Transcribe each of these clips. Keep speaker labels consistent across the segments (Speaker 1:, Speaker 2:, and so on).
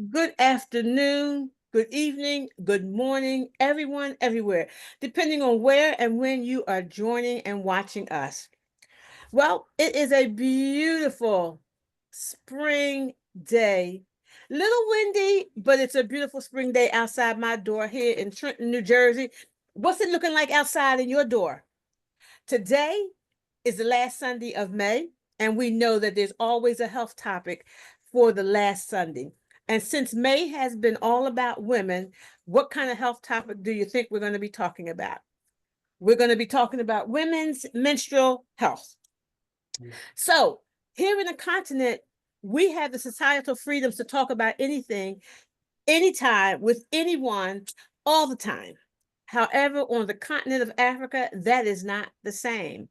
Speaker 1: Good afternoon, good evening, good morning, everyone, everywhere, depending on where and when you are joining and watching us. Well, it is a beautiful spring day. Little windy, but it's a beautiful spring day outside my door here in Trenton, New Jersey. What's it looking like outside in your door? Today is the last Sunday of May, and we know that there's always a health topic for the last Sunday. And since May has been all about women, what kind of health topic do you think we're going to be talking about? We're going to be talking about women's menstrual health. So, here in the continent, we have the societal freedoms to talk about anything, anytime, with anyone, all the time. However, on the continent of Africa, that is not the same.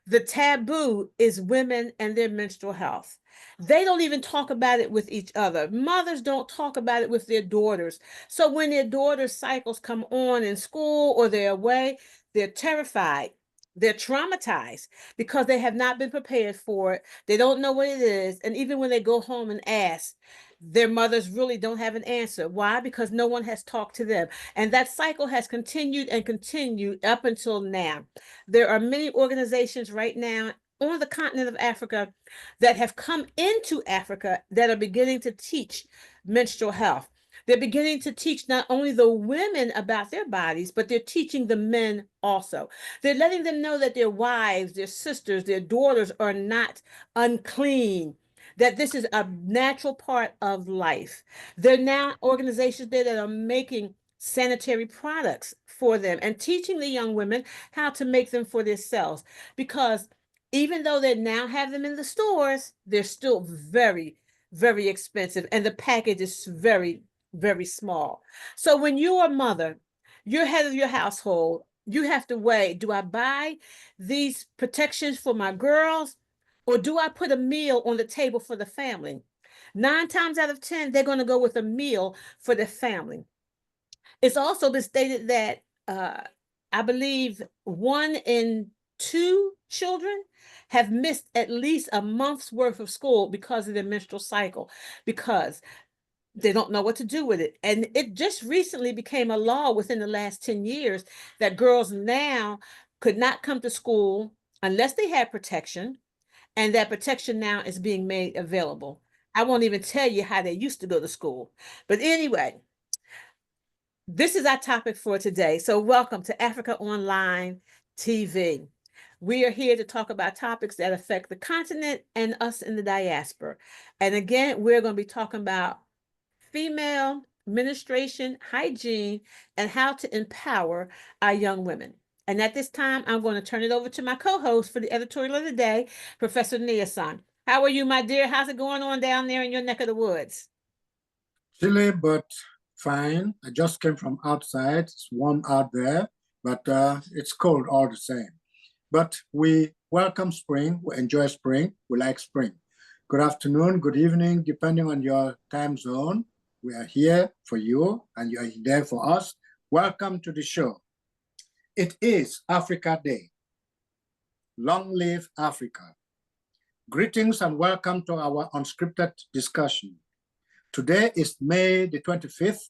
Speaker 1: The taboo is women and their menstrual health. They don't even talk about it with each other. Mothers don't talk about it with their daughters. So when their daughters' cycles come on in school or they're away, they're terrified. They're traumatized because they have not been prepared for it. They don't know what it is. And even when they go home and ask, their mothers really don't have an answer. Why? Because no one has talked to them. And that cycle has continued and continued up until now. There are many organizations right now on the continent of Africa that have come into Africa that are beginning to teach menstrual health. They're beginning to teach not only the women about their bodies, but they're teaching the men also. They're letting them know that their wives, their sisters, their daughters are not unclean, that this is a natural part of life. There are now organizations there that are making sanitary products for them and teaching the young women how to make them for themselves. Because even though they now have them in the stores, they're still very, very expensive. And the package is very, very small. So when you're a mother, you're head of your household, you have to weigh, do I buy these protections for my girls? Or do I put a meal on the table for the family? 9 times out of 10, they're going to go with a meal for the family. It's also been stated that I believe 1 in 2 children have missed at least a month's worth of school because of their menstrual cycle, because they don't know what to do with it. And it just recently became a law within the last 10 years that girls now could not come to school unless they had protection, and that protection now is being made available. I won't even tell you how they used to go to school. But anyway, this is our topic for today. So welcome to Africa Online TV. We are here to talk about topics that affect the continent and us in the diaspora. And again, we're going to be talking about female menstruation, hygiene, and how to empower our young women. And at this time, I'm going to turn it over to my co-host for the editorial of the day, Professor Nia-san. How are you, my dear? How's it going on down there in your neck of the woods?
Speaker 2: Chilly, but fine. I just came from outside. It's warm out there, but it's cold all the same. But we welcome spring. We enjoy spring. We like spring. Good afternoon, good evening, depending on your time zone. We are here for you and you are there for us. Welcome to the show. It is Africa Day. Long live Africa. Greetings and welcome to our unscripted discussion. Today is May the 25th,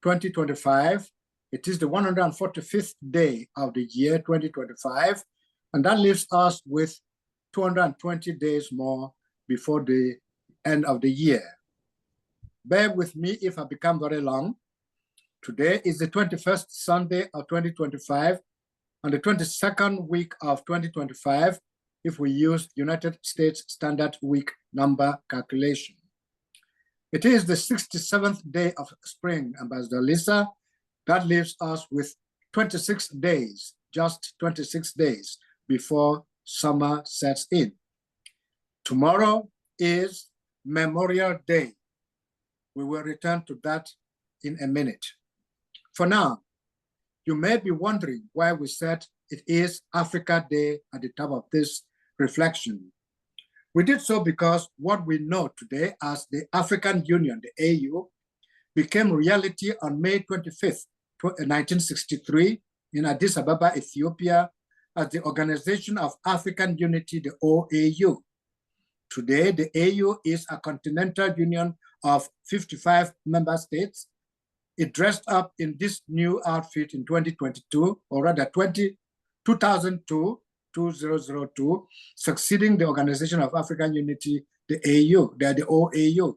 Speaker 2: 2025. It is the 145th day of the year 2025, and that leaves us with 220 days more before the end of the year. Bear with me if I become very long. Today is the 21st Sunday of 2025, and the 22nd week of 2025, if we use United States Standard Week number calculation. It is the 67th day of spring, Ambassador Lisa. That leaves us with 26 days, just 26 days before summer sets in. Tomorrow is Memorial Day. We will return to that in a minute. For now, you may be wondering why we said it is Africa Day at the top of this reflection. We did so because what we know today as the African Union, the AU, became reality on May 25th, 1963 in Addis Ababa, Ethiopia, as the Organization of African Unity, the OAU. Today, the AU is a continental union of 55 member states. It dressed up in this new outfit in 2022, or rather 2002, 2002, succeeding the Organization of African Unity, the AU, the OAU.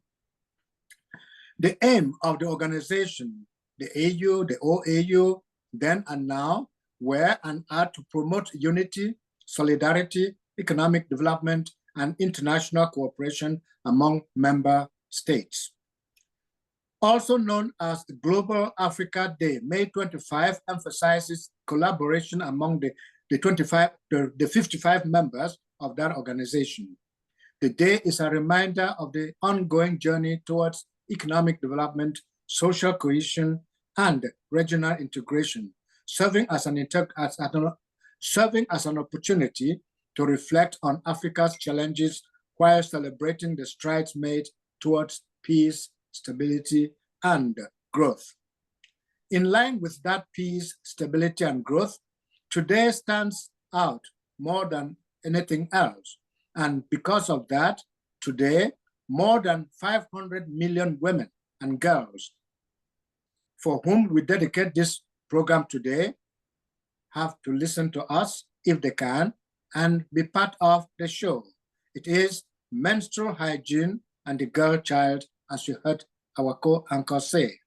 Speaker 2: The aim of the organization, the AU, the OAU, then and now, were and are to promote unity, solidarity, economic development, and international cooperation among member states. Also known as the Global Africa Day, May 25 emphasizes collaboration among the 55 members of that organization. The day is a reminder of the ongoing journey towards economic development, social cohesion, and regional integration, serving as an opportunity to reflect on Africa's challenges while celebrating the strides made towards peace, stability, and growth. In line with that peace, stability, and growth, today stands out more than anything else. And because of that, today, more than 500 million women and girls for whom we dedicate this program today have to listen to us if they can and be part of the show. It is menstrual hygiene and the girl child, as you heard our co-anchor say.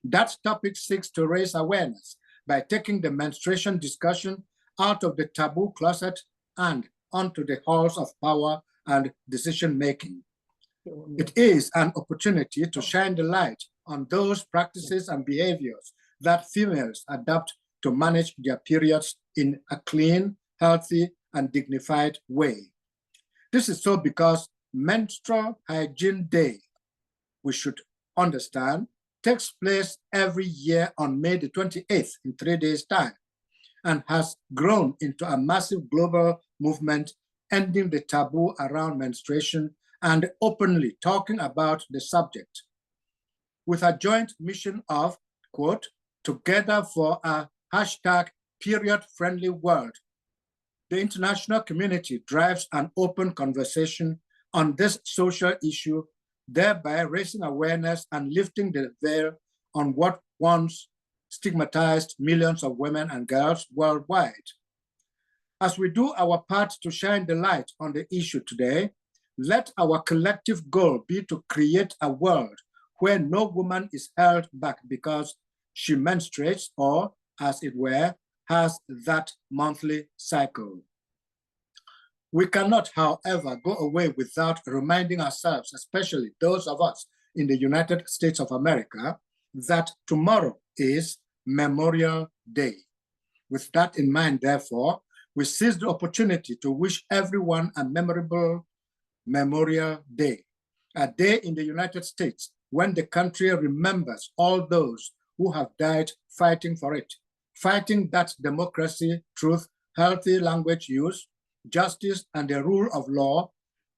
Speaker 2: That topic seeks to raise awareness by taking the menstruation discussion out of the taboo closet and onto the halls of power and decision-making. It is an opportunity to shine the light on those practices and behaviors that females adopt to manage their periods in a clean, healthy, and dignified way. This is so because Menstrual Hygiene Day, we should understand, takes place every year on May the 28th in 3 days' time, and has grown into a massive global movement ending the taboo around menstruation and openly talking about the subject. With a joint mission of, quote, together for a hashtag period-friendly world, the international community drives an open conversation on this social issue, thereby raising awareness and lifting the veil on what once stigmatized millions of women and girls worldwide. As we do our part to shine the light on the issue today, let our collective goal be to create a world where no woman is held back because she menstruates or, as it were, has that monthly cycle. We cannot, however, go away without reminding ourselves, especially those of us in the United States of America, that tomorrow is Memorial Day. With that in mind, therefore, we seize the opportunity to wish everyone a memorable Memorial Day, a day in the United States when the country remembers all those who have died fighting for it, fighting that democracy, truth, healthy language use, justice, and the rule of law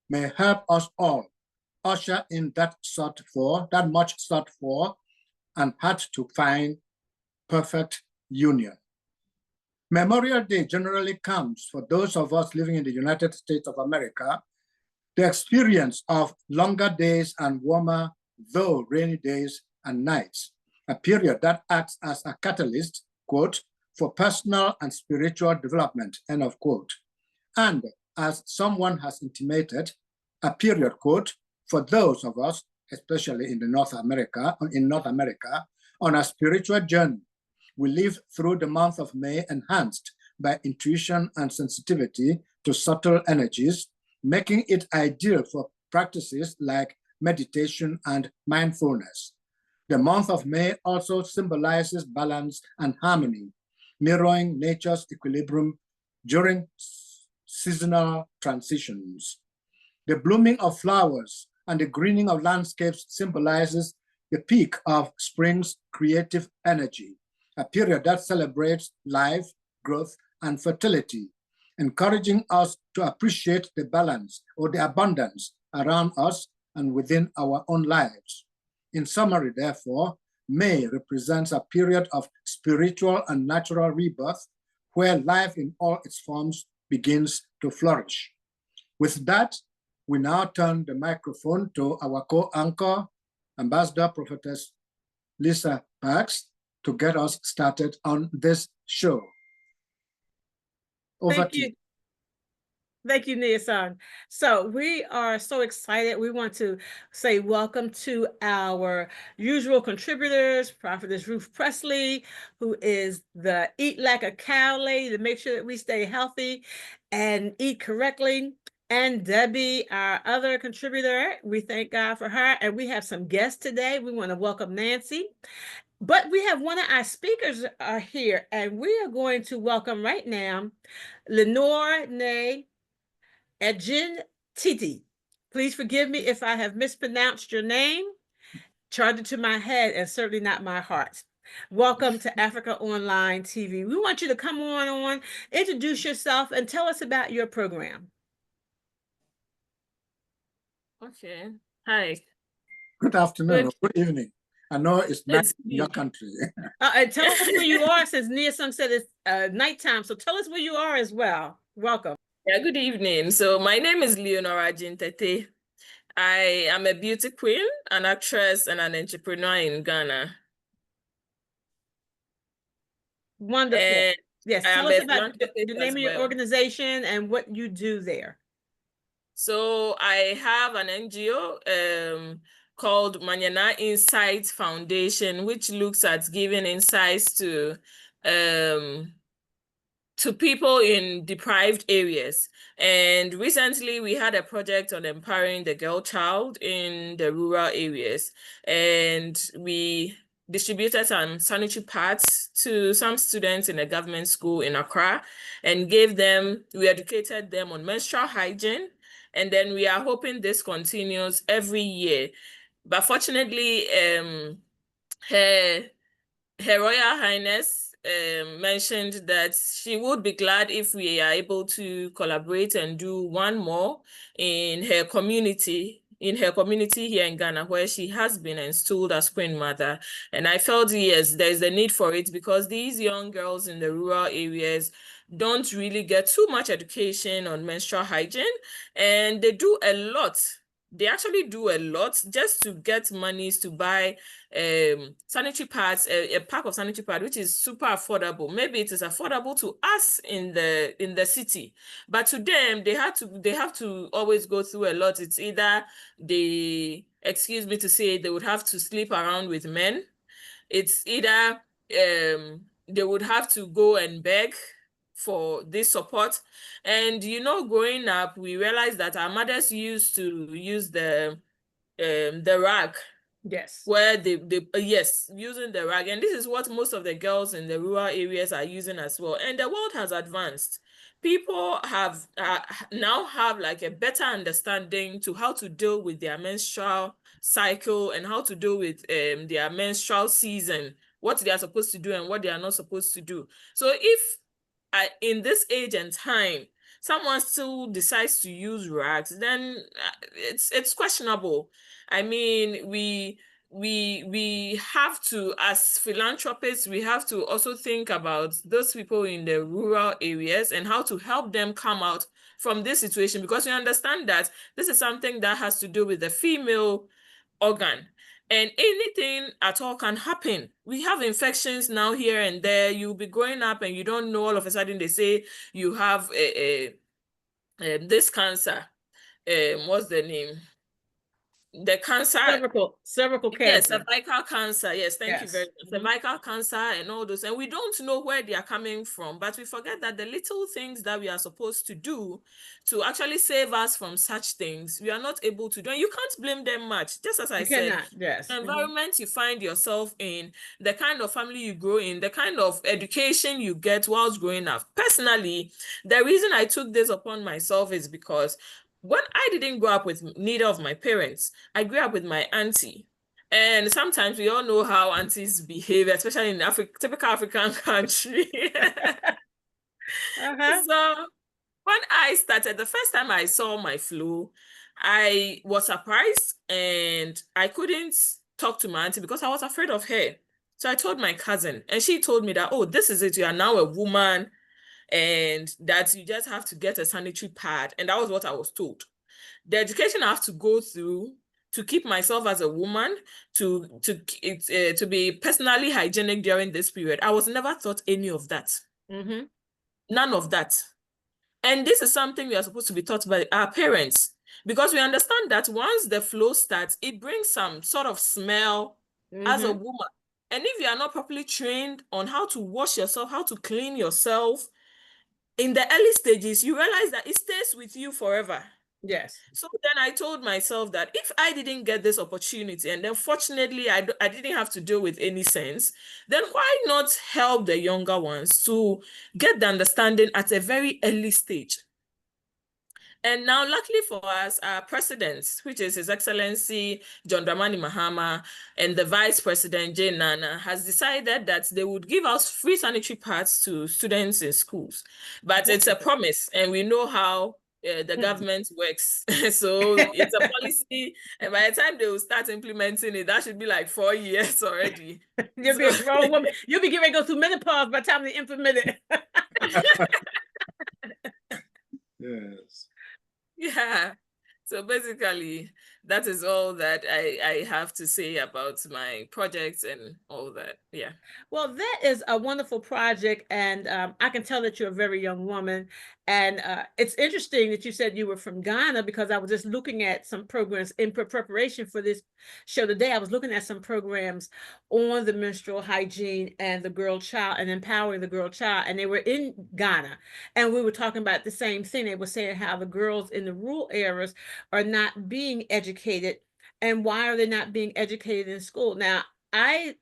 Speaker 2: may help us all usher in that much sought for and had to find perfect union. Memorial Day generally comes for those of us living in the United States of America, the experience of longer days and warmer, though rainy days and nights, a period that acts as a catalyst, quote, for personal and spiritual development, end of quote. And as someone has intimated, a period, quote, for those of us, especially in North America, on a spiritual journey. We live through the month of May enhanced by intuition and sensitivity to subtle energies, making it ideal for practices like meditation and mindfulness. The month of May also symbolizes balance and harmony, mirroring nature's equilibrium during seasonal transitions. The blooming of flowers and the greening of landscapes symbolizes the peak of spring's creative energy, a period that celebrates life, growth, and fertility, encouraging us to appreciate the balance or the abundance around us and within our own lives. In summary, therefore, May represents a period of spiritual and natural rebirth where life in all its forms begins to flourish. With that, we now turn the microphone to our co-anchor, Ambassador Prophetess Lisa Parks, to get us started on this show. Over
Speaker 1: Thank
Speaker 2: to you.
Speaker 1: you. Thank you, Nia-san. So we are so excited. We want to say welcome to our usual contributors, Prophetess Ruth Presley, who is the Eat Like a Cow lady to make sure that we stay healthy and eat correctly. And Debbie, our other contributor, we thank God for her. And we have some guests today. We want to welcome Nancy. But we have one of our speakers are here, and we are going to welcome right now Lenora Nay Ejin Titi. Please forgive me if I have mispronounced your name. Charge it to my head and certainly not my heart. Welcome to Africa Online TV. We want you to come on, introduce yourself, and tell us about your program.
Speaker 3: Okay. Hi.
Speaker 2: Good afternoon or good evening. I know it's night in your country.
Speaker 1: And tell us where you are, since Nia-san said it's nighttime. So tell us where you are as well. Welcome.
Speaker 3: Yeah, good evening. So my name is Lenora Jintete. I am a beauty queen, an actress, and an entrepreneur in Ghana.
Speaker 1: Wonderful.
Speaker 3: And
Speaker 1: yes,
Speaker 3: I
Speaker 1: tell
Speaker 3: am
Speaker 1: us
Speaker 3: a
Speaker 1: about the
Speaker 3: philanthropist
Speaker 1: name
Speaker 3: as
Speaker 1: of your
Speaker 3: well.
Speaker 1: organization and what you do there.
Speaker 3: So I have an NGO called Manyana Insights Foundation, which looks at giving insights to people in deprived areas. And recently we had a project on empowering the girl child in the rural areas. And we distributed some sanitary pads to some students in a government school in Accra and we educated them on menstrual hygiene. And then we are hoping this continues every year. But fortunately, her Royal Highness mentioned that she would be glad if we are able to collaborate and do one more in her community here in Ghana, where she has been installed as Queen Mother. And I felt, yes, there's a need for it because these young girls in the rural areas don't really get too much education on menstrual hygiene, and they do a lot. They actually do a lot just to get monies to buy sanitary pads, a pack of sanitary pad, which is super affordable. Maybe it is affordable to us in the city, but to them, they have to always go through a lot. It's either excuse me to say, they would have to sleep around with men. It's either they would have to go and beg for this support. And growing up, we realized that our mothers used to use the rag.
Speaker 1: Yes.
Speaker 3: Where yes, using the rag. And this is what most of the girls in the rural areas are using as well. And the world has advanced. People have now have like a better understanding to how to deal with their menstrual cycle and how to deal with their menstrual season, what they are supposed to do and what they are not supposed to do. So if in this age and time, someone still decides to use rags, then it's questionable. I mean, we have to, as philanthropists, we have to also think about those people in the rural areas and how to help them come out from this situation, because we understand that this is something that has to do with the female organ. And anything at all can happen. We have infections now here and there. You'll be growing up and you don't know, all of a sudden they say you have this cancer. What's the name? The cancer.
Speaker 1: Cervical cancer.
Speaker 3: Yes, cervical cancer. Yes, thank you very much. Cervical cancer and all those. And we don't know where they are coming from, but we forget that the little things that we are supposed to do to actually save us from such things, we are not able to do. And you can't blame them much. Just as I said,
Speaker 1: yes.
Speaker 3: The environment you find yourself in, the kind of family you grow in, the kind of education you get whilst growing up. Personally, the reason I took this upon myself is because when I didn't grow up with neither of my parents, I grew up with my auntie. And sometimes we all know how aunties behave, especially in typical African country. So when I started, the first time I saw my flow, I was surprised and I couldn't talk to my auntie because I was afraid of her. So I told my cousin, and she told me that, oh, this is it. You are now a woman and that you just have to get a sanitary pad. And that was what I was told. the education I have to go through to keep myself as a woman, to be personally hygienic during this period. I was never taught any of that.
Speaker 1: Mm-hmm.
Speaker 3: None of that. And this is something we are supposed to be taught by our parents, because we understand that once the flow starts, it brings some sort of smell as a woman. And if you are not properly trained on how to wash yourself, how to clean yourself, in the early stages, you realize that it stays with you forever.
Speaker 1: Yes.
Speaker 3: So then I told myself that if I didn't get this opportunity, and then fortunately I didn't have to deal with any sense, then why not help the younger ones to get the understanding at a very early stage? And now, luckily for us, our president, which is His Excellency John Dramani Mahama, and the Vice President Jane Nana, has decided that they would give us free sanitary pads to students in schools. But it's a promise, and we know how the government works. So it's a policy, and by the time they will start implementing it, that should be like 4 years already.
Speaker 1: You'll be a grown woman. You'll be getting ready to go through menopause by the time they implement it.
Speaker 2: Yes.
Speaker 3: Yeah. So basically, that is all that I have to say about my project and all that. Yeah.
Speaker 1: Well, that is a wonderful project, and I can tell that you're a very young woman. And it's interesting that you said you were from Ghana, because I was just looking at some programs in preparation for this show today. I was looking at some programs on the menstrual hygiene and the girl child and empowering the girl child, and they were in Ghana. And we were talking about the same thing. They were saying how the girls in the rural areas are not being educated, and why are they not being educated in school? Now, I'm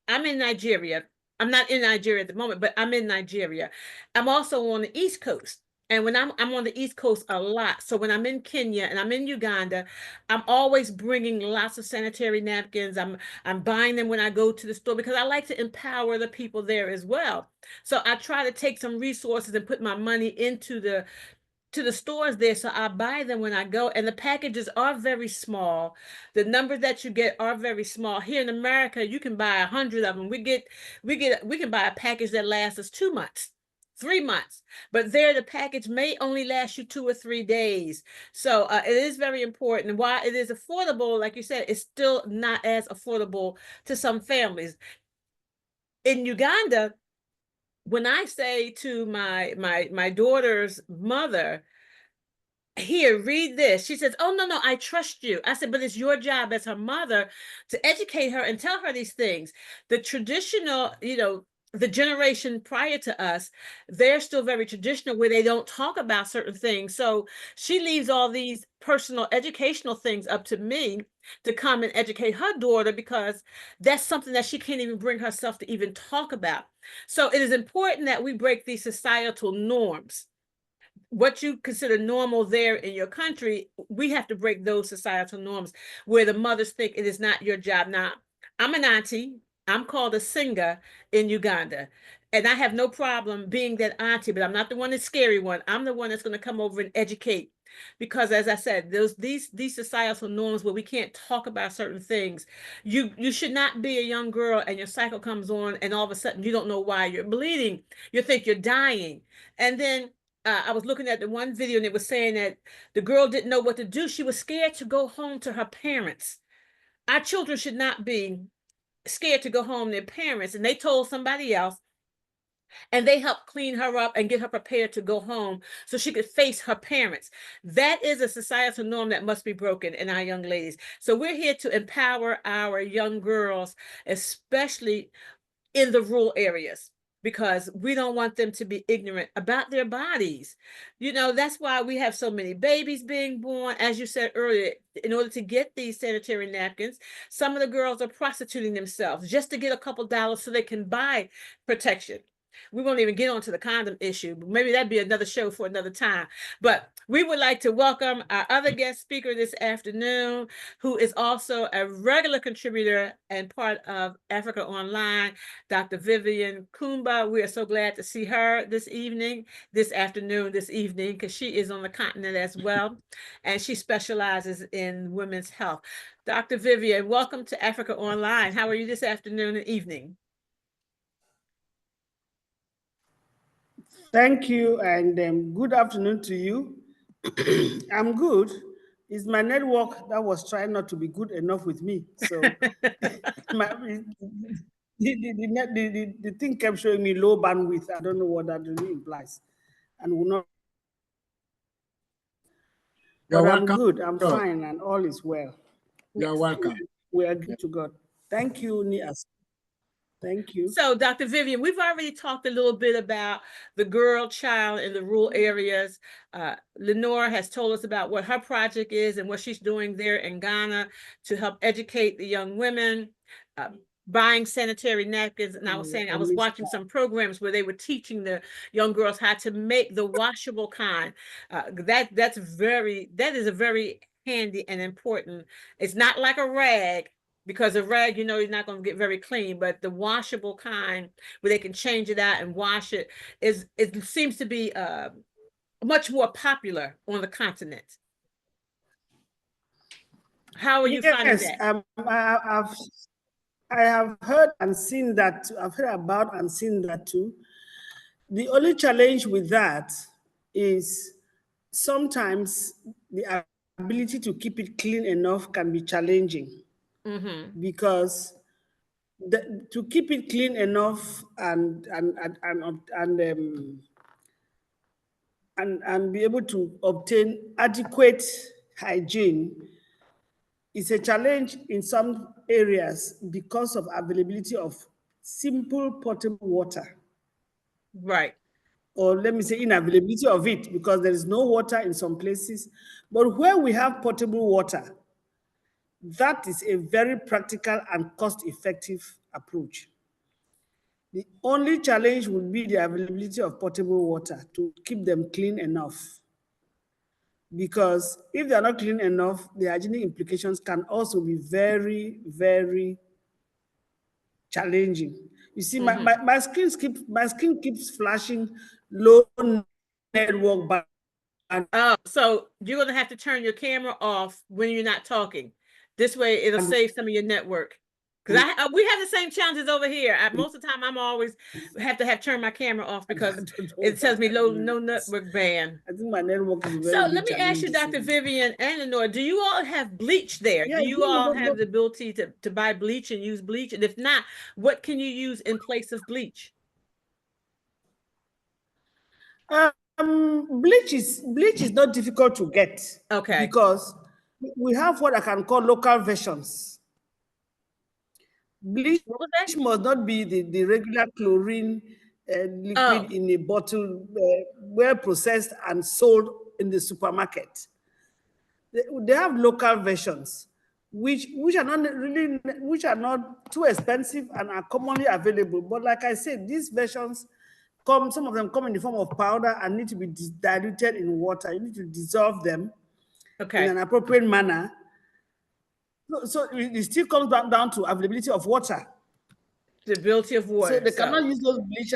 Speaker 1: in Nigeria. I'm not in Nigeria at the moment, but I'm in Nigeria. I'm also on the East Coast. And when I'm on the East Coast a lot. So when I'm in Kenya and I'm in Uganda, I'm always bringing lots of sanitary napkins. I'm buying them when I go to the store, because I like to empower the people there as well. So I try to take some resources and put my money into the stores there, so I buy them when I go, and the packages are very small. The numbers that you get are very small. Here in America, you can buy 100 of them. We can buy a package that lasts us 2 months, 3 months, but there the package may only last you 2 or 3 days. So it is very important. While it is affordable, like you said, it's still not as affordable to some families. In Uganda, when I say to my daughter's mother, "Here, read this," she says, "Oh, no, I trust you." I said, "But it's your job as her mother to educate her and tell her these things." The traditional, the generation prior to us, they're still very traditional, where they don't talk about certain things. So she leaves all these personal educational things up to me to come and educate her daughter, because that's something that she can't even bring herself to even talk about. So it is important that we break these societal norms. What you consider normal there in your country, we have to break those societal norms where the mothers think it is not your job. Now, I'm an auntie. I'm called a singer in Uganda. And I have no problem being that auntie, but I'm not the one that's scary one. I'm the one that's going to come over and educate. Because as I said, these societal norms where we can't talk about certain things. You should not be a young girl and your cycle comes on and all of a sudden you don't know why you're bleeding. You think you're dying. And then I was looking at the one video, and it was saying that the girl didn't know what to do. She was scared to go home to her parents. Our children should not be scared to go home to their parents. And they told somebody else, and they helped clean her up and get her prepared to go home so she could face her parents. That is a societal norm that must be broken in our young ladies. So we're here to empower our young girls, especially in the rural areas, because we don't want them to be ignorant about their bodies. That's why we have so many babies being born. As you said earlier, in order to get these sanitary napkins, some of the girls are prostituting themselves just to get a couple dollars so they can buy protection. We won't even get onto the condom issue. Maybe that'd be another show for another time. But we would like to welcome our other guest speaker this afternoon, who is also a regular contributor and part of Africa Online, Dr. Vivian Khumbah. We are so glad to see her this evening, this afternoon, this evening, because she is on the continent as well, and she specializes in women's health. Dr. Vivian, welcome to Africa Online. How are you this afternoon and evening?
Speaker 4: Thank you, and good afternoon to you. I'm good. It's my network that was trying not to be good enough with me. So the thing kept showing me low bandwidth. I don't know what that really implies, and will not.
Speaker 2: You're
Speaker 4: But I'm
Speaker 2: welcome.
Speaker 4: good. I'm
Speaker 2: So,
Speaker 4: fine, and all is well.
Speaker 2: you're welcome.
Speaker 4: We are
Speaker 2: Yeah.
Speaker 4: good to God. Thank you, Nias. Thank you.
Speaker 1: So, Dr. Vivian, we've already talked a little bit about the girl child in the rural areas. Lenora has told us about what her project is and what she's doing there in Ghana to help educate the young women, buying sanitary napkins. And I was saying, I was watching some programs where they were teaching the young girls how to make the washable kind. That is a very handy and important. It's not like a rag, because a rag, you know, is not going to get very clean, but the washable kind where they can change it out and wash it it seems to be much more popular on the continent. How are you finding
Speaker 4: Yes,
Speaker 1: that?
Speaker 4: I have heard and seen that. I've heard about and seen that too. The only challenge with that is sometimes the ability to keep it clean enough can be challenging, because to keep it clean enough and be able to obtain adequate hygiene is a challenge in some areas because of availability of simple potable water,
Speaker 1: Right.
Speaker 4: or let me say inavailability of it, because there is no water in some places. But where we have potable water, that is a very practical and cost-effective approach. The only challenge would be the availability of potable water to keep them clean enough. Because if they're not clean enough, the hygienic implications can also be very, very challenging. You see, my screen keeps flashing low network band.
Speaker 1: Oh, so you're going to have to turn your camera off when you're not talking. This way it'll save some of your network. Because we have the same challenges over here. Most of the time I'm always have to turned my camera off because it tells me no network ban.
Speaker 4: I think my network is
Speaker 1: So
Speaker 4: very
Speaker 1: let
Speaker 4: big
Speaker 1: me ask
Speaker 4: challenge
Speaker 1: you,
Speaker 4: this
Speaker 1: Dr.
Speaker 4: evening.
Speaker 1: Vivian and Lenora, do you all have bleach there?
Speaker 4: Yeah,
Speaker 1: Do you all have the ability to buy bleach and use bleach? And if not, what can you use in place of bleach?
Speaker 4: Bleach is not difficult to get.
Speaker 1: Okay.
Speaker 4: Because we have what I can call local versions. Bleach
Speaker 1: What was that?
Speaker 4: must not be the regular chlorine liquid
Speaker 1: Oh,
Speaker 4: in a bottle, well processed and sold in the supermarket. They have local versions, which are not really, which are not too expensive and are commonly available. But like I said, these versions some of them come in the form of powder and need to be diluted in water. You need to dissolve them in an
Speaker 1: okay.
Speaker 4: appropriate manner. So it still comes back down to availability of water.
Speaker 1: The ability of
Speaker 4: So
Speaker 1: water.
Speaker 4: they cannot
Speaker 1: So,
Speaker 4: use those bleach.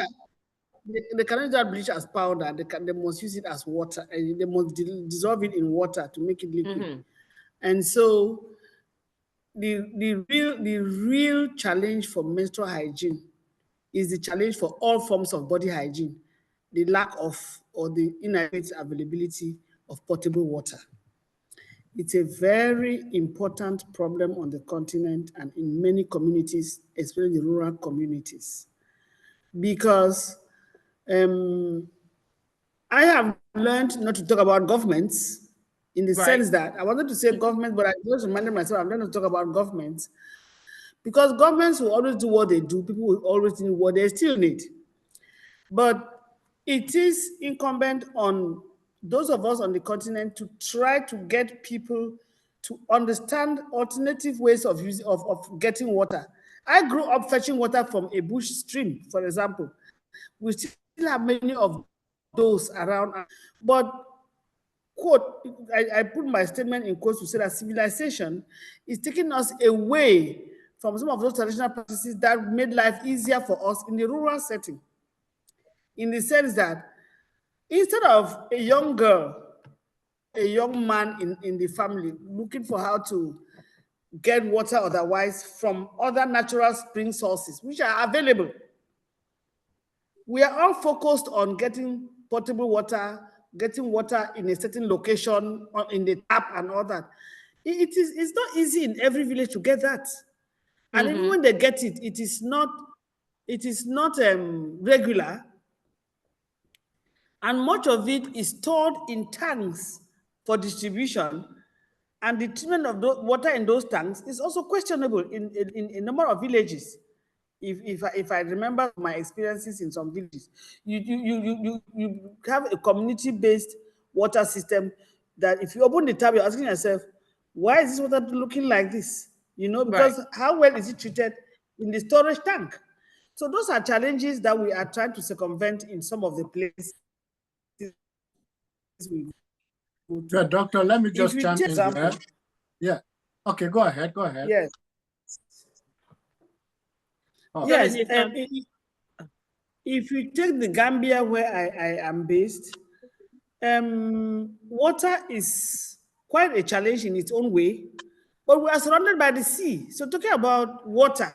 Speaker 4: They cannot use that bleach as powder. They must use it as water. And they must dissolve it in water to make it liquid. And so the real challenge for menstrual hygiene is the challenge for all forms of body hygiene, the lack of or the inadequate availability of potable water. It's a very important problem on the continent and in many communities, especially the rural communities, because I have learned not to talk about governments in the
Speaker 1: right.
Speaker 4: sense that I wanted to say government, but I just reminded myself I'm going to talk about governments, because governments will always do what they do. People will always need what they still need. But it is incumbent on those of us on the continent to try to get people to understand alternative ways of getting water. I grew up fetching water from a bush stream, for example. We still have many of those around. But quote, I put my statement in quotes to say that civilization is taking us away from some of those traditional practices that made life easier for us in the rural setting. In the sense that instead of a young girl, a young man in the family looking for how to get water otherwise from other natural spring sources, which are available, we are all focused on getting potable water getting water in a certain location or in the tap and all that. It's not easy in every village to get that. And even when they get it, it is not regular, and much of it is stored in tanks for distribution. And the treatment of the water in those tanks is also questionable in a number of villages. If I remember my experiences in some villages, you have a community-based water system that if you open the tap, you're asking yourself, why is this water looking like this? You know, because how well is it treated in the storage tank? So those are challenges that we are trying to circumvent in some of the places we go to.
Speaker 2: Yeah, doctor, let me
Speaker 4: If
Speaker 2: just
Speaker 4: you
Speaker 2: chime
Speaker 4: take
Speaker 2: in
Speaker 4: example,
Speaker 2: there. Yeah. Okay, go ahead. Go ahead.
Speaker 4: yes,
Speaker 2: Oh.
Speaker 4: yes.
Speaker 3: Ahead,
Speaker 4: If you take the Gambia where I am based, water is quite a challenge in its own way, but we are surrounded by the sea. So talking about water,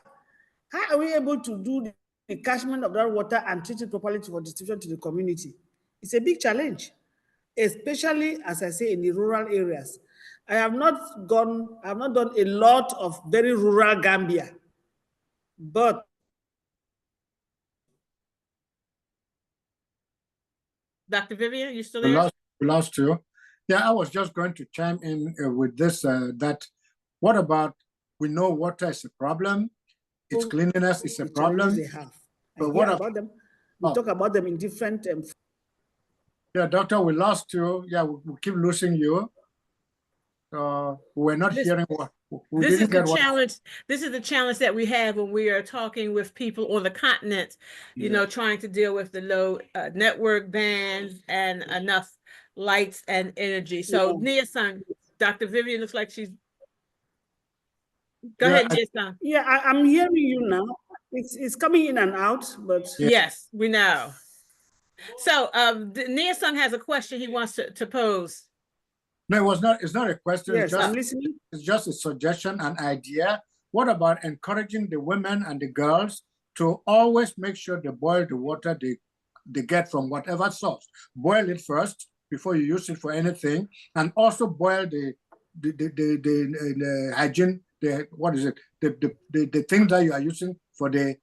Speaker 4: how are we able to do the catchment of that water and treat it properly for distribution to the community? It's a big challenge, especially as I say in the rural areas. I have not done a lot of very rural Gambia, but
Speaker 1: Dr. Vivian, you still
Speaker 2: We
Speaker 1: there?
Speaker 2: lost you. Yeah, I was just going to chime in with this, that what about, we know water is a problem, its cleanliness is a
Speaker 4: the challenges
Speaker 2: problem,
Speaker 4: they have. I
Speaker 2: but
Speaker 4: hear
Speaker 2: what
Speaker 4: about them. We talk about them in different.
Speaker 2: Yeah, doctor, we lost you. Yeah, we keep losing you. We're not hearing what, we
Speaker 1: This is
Speaker 2: didn't
Speaker 1: the
Speaker 2: get what.
Speaker 1: challenge. This is the challenge that we have when we are talking with people on the continent, you know, trying to deal with the low network bands and enough lights and energy. So Nia-san, Dr. Vivian looks like she's, go
Speaker 2: Yeah,
Speaker 1: ahead, Nia-san.
Speaker 4: Yeah, I'm hearing you now. It's coming in and out, but
Speaker 1: Yes, we know. So Nia-san has a question he wants to pose.
Speaker 2: No, it was not. It's not a question.
Speaker 4: yes, I'm listening.
Speaker 2: It's just a suggestion, an idea. What about encouraging the women and the girls to always make sure they boil the water they get from whatever source? Boil it first before you use it for anything, and also boil the hygiene. What is it? The things that you are using for the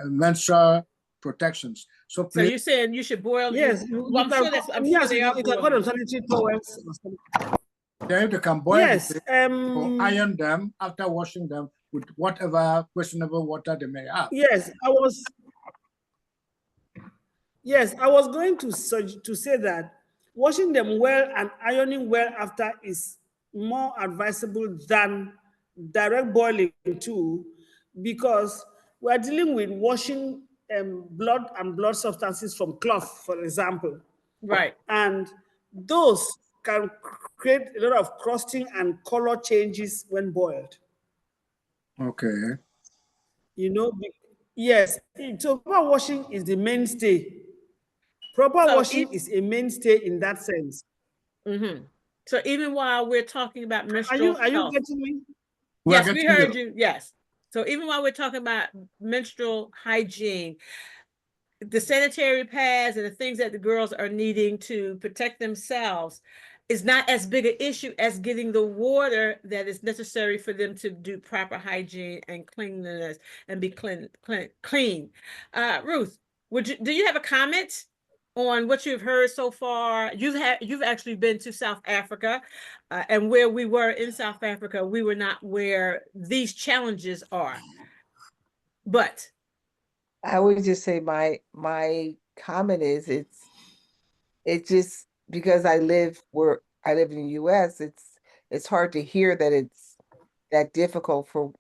Speaker 2: menstrual protections. So
Speaker 1: So you're saying you should boil?
Speaker 4: Yes,
Speaker 1: I'm sure that's. I'm sure they are
Speaker 4: you can go
Speaker 1: boiling.
Speaker 4: to sanitary towels.
Speaker 2: yeah, you can boil
Speaker 4: Yes,
Speaker 2: or iron them after washing them with whatever questionable water they may have.
Speaker 4: yes, I was. Yes, I was going to say that washing them well and ironing well after is more advisable than direct boiling too, because we are dealing with washing blood and blood substances from cloth, for example.
Speaker 1: Right.
Speaker 4: And those can create a lot of crusting and color changes when boiled.
Speaker 2: Okay.
Speaker 4: You know, yes. So proper washing is the mainstay. Proper
Speaker 1: So
Speaker 4: washing is a mainstay in that sense.
Speaker 1: So even while we're talking about
Speaker 4: Are
Speaker 1: menstrual
Speaker 4: you
Speaker 1: health,
Speaker 4: getting me?
Speaker 1: yes, we heard you. Yes. So even while we're talking about menstrual hygiene, the sanitary pads and the things that the girls are needing to protect themselves is not as big an issue as getting the water that is necessary for them to do proper hygiene and cleanliness and be clean. Ruth, do you have a comment on what you've heard so far? You've actually been to South Africa, and where we were in South Africa, we were not where these challenges are. But
Speaker 5: I would just say my comment is it's just because I live in the US, it's hard to hear that it's that difficult for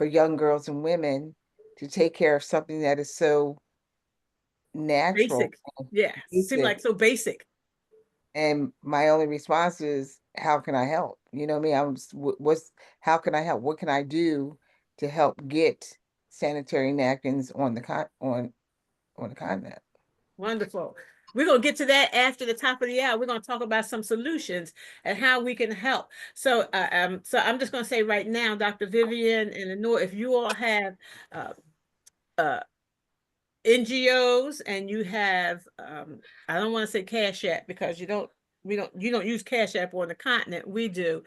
Speaker 5: young girls and women to take care of something that is so natural.
Speaker 1: basic. Yeah. Seems like so basic.
Speaker 5: And my only response is, how can I help? You know what I mean? How can I help? What can I do to help get sanitary napkins on the continent?
Speaker 1: Wonderful. We're going to get to that after the top of the hour. We're going to talk about some solutions and how we can help. So I'm just going to say right now, Dr. Vivian and Lenora, if you all have NGOs, and you have I don't want to say Cash App because you don't use Cash App on the continent. We do,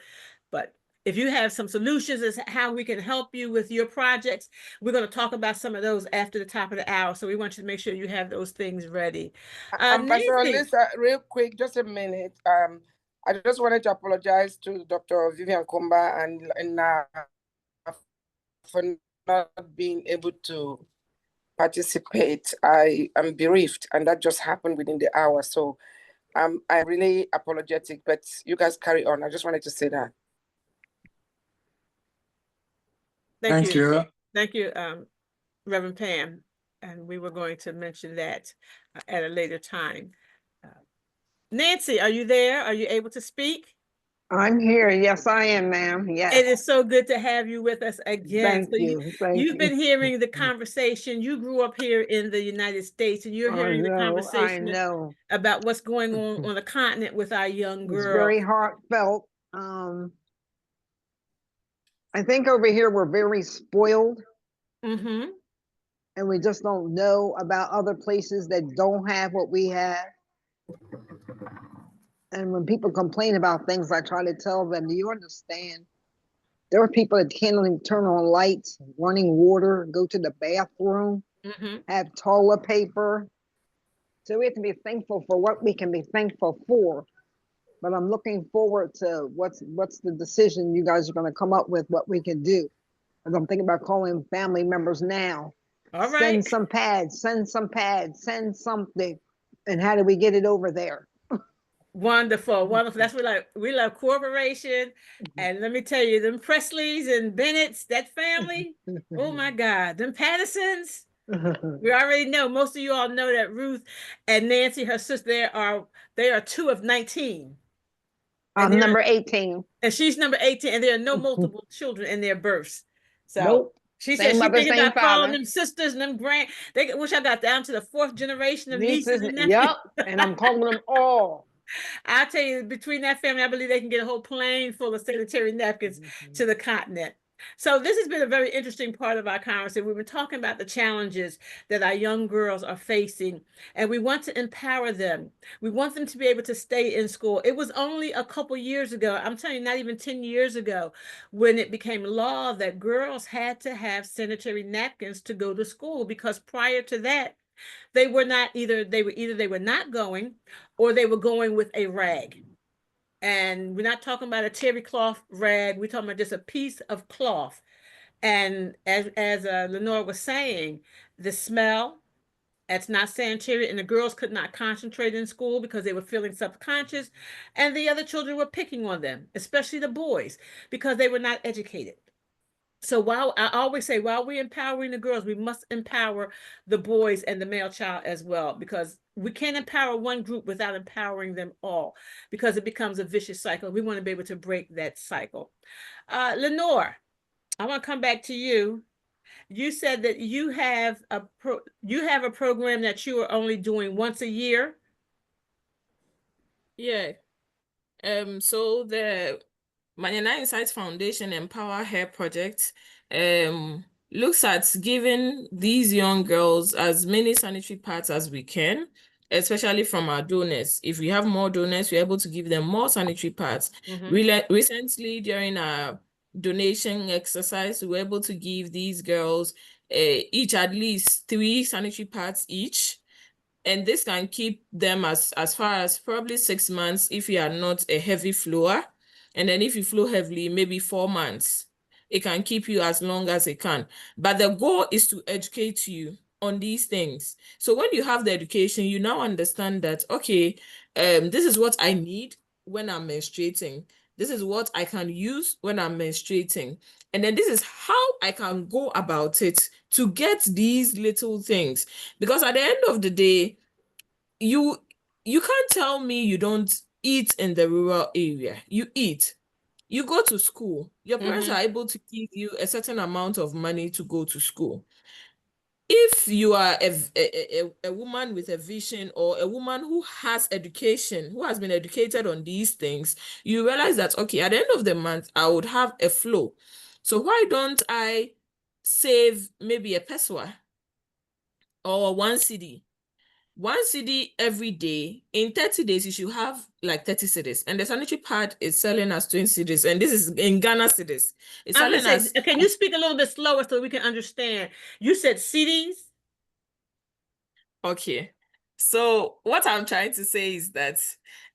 Speaker 1: but if you have some solutions as how we can help you with your projects, we're going to talk about some of those after the top of the hour. So we want you to make sure you have those things ready.
Speaker 6: Pastor
Speaker 1: Nancy.
Speaker 6: Lisa, real quick, just a minute. I just wanted to apologize to Dr. Vivian Khumbah and for not being able to participate. I am bereaved, and that just happened within the hour. So I'm really apologetic, but you guys carry on. I just wanted to say that.
Speaker 1: Thank you. Thank you, Reverend Pam. And we were going to mention that at a later time. Nancy, are you there? Are you able to speak?
Speaker 7: I'm here. Yes, I am, ma'am. Yes.
Speaker 1: It is so good to have you with us again.
Speaker 7: Thank you. Thank
Speaker 1: you've
Speaker 7: you.
Speaker 1: been hearing the conversation. You grew up here in the United States, and you're hearing the conversation about what's going on the continent with our young girls.
Speaker 7: It's very heartfelt. I think over here we're very spoiled.
Speaker 1: Mm-hmm.
Speaker 7: And we just don't know about other places that don't have what we have. And when people complain about things, I try to tell them, do you understand? There are people that can't even turn on lights, running water, go to the bathroom, have toilet paper. So we have to be thankful for what we can be thankful for. But I'm looking forward to what's the decision you guys are going to come up with, what we can do. And I'm thinking about calling family members now.
Speaker 1: All right.
Speaker 7: Send some pads, send something. And how do we get it over there?
Speaker 1: Wonderful, wonderful. That's what we love cooperation. And let me tell you, them Presleys and Bennett's, that family, oh my God, them Pattersons. We already know, most of you all know that Ruth and Nancy, her sister, they are 2 of 19.
Speaker 7: I'm number 18.
Speaker 1: And she's number 18, and there are no multiple children in their births. So
Speaker 7: nope.
Speaker 1: She said she's thinking about calling them sisters and them they wish I got down to the 4th generation of nieces and nephews.
Speaker 7: Yep, and I'm calling them all.
Speaker 1: I'll tell you, between that family, I believe they can get a whole plane full of sanitary napkins to the continent. So this has been a very interesting part of our conversation. We've been talking about the challenges that our young girls are facing, and we want to empower them. We want them to be able to stay in school. It was only a couple years ago, I'm telling you, not even 10 years ago, when it became law that girls had to have sanitary napkins to go to school, because prior to that, they were not they were not going, or they were going with a rag. And we're not talking about a terry cloth rag. We're talking about just a piece of cloth. And as Lenora was saying, the smell, that's not sanitary, and the girls could not concentrate in school because they were feeling subconscious, and the other children were picking on them, especially the boys, because they were not educated. So while I always say, while we're empowering the girls, we must empower the boys and the male child as well, because we can't empower one group without empowering them all, because it becomes a vicious cycle. We want to be able to break that cycle. Lenore, I want to come back to you. You said that you have a program that you are only doing once a year.
Speaker 3: Yeah. So the Manana Insights Foundation Empower Her project looks at giving these young girls as many sanitary pads as we can, especially from our donors. If we have more donors, we're able to give them more sanitary pads. Recently, during our donation exercise, we were able to give these girls each at least 3 sanitary pads each. And this can keep them as far as probably 6 months if you are not a heavy flower. And then if you flow heavily, maybe 4 months. It can keep you as long as it can. But the goal is to educate you on these things. So when you have the education, you now understand that, okay, this is what I need when I'm menstruating. This is what I can use when I'm menstruating. And then this is how I can go about it to get these little things. Because at the end of the day, you can't tell me you don't eat in the rural area. You eat. You go to school. Your parents are able to give you a certain amount of money to go to school. If you are a woman with a vision, or a woman who has education, who has been educated on these things, you realize that, okay, at the end of the month, I would have a flow. So why don't I save maybe a peswa or 1 cedi. 1 cedi every day. In 30 days, you should have like 30 cedis. And the sanitary pad is selling as 20 cedis. And this is in Ghana cedis. It's
Speaker 1: I'm gonna
Speaker 3: selling
Speaker 1: say,
Speaker 3: as.
Speaker 1: can you speak a little bit slower so we can understand? You said CDs?
Speaker 3: Okay. So what I'm trying to say is that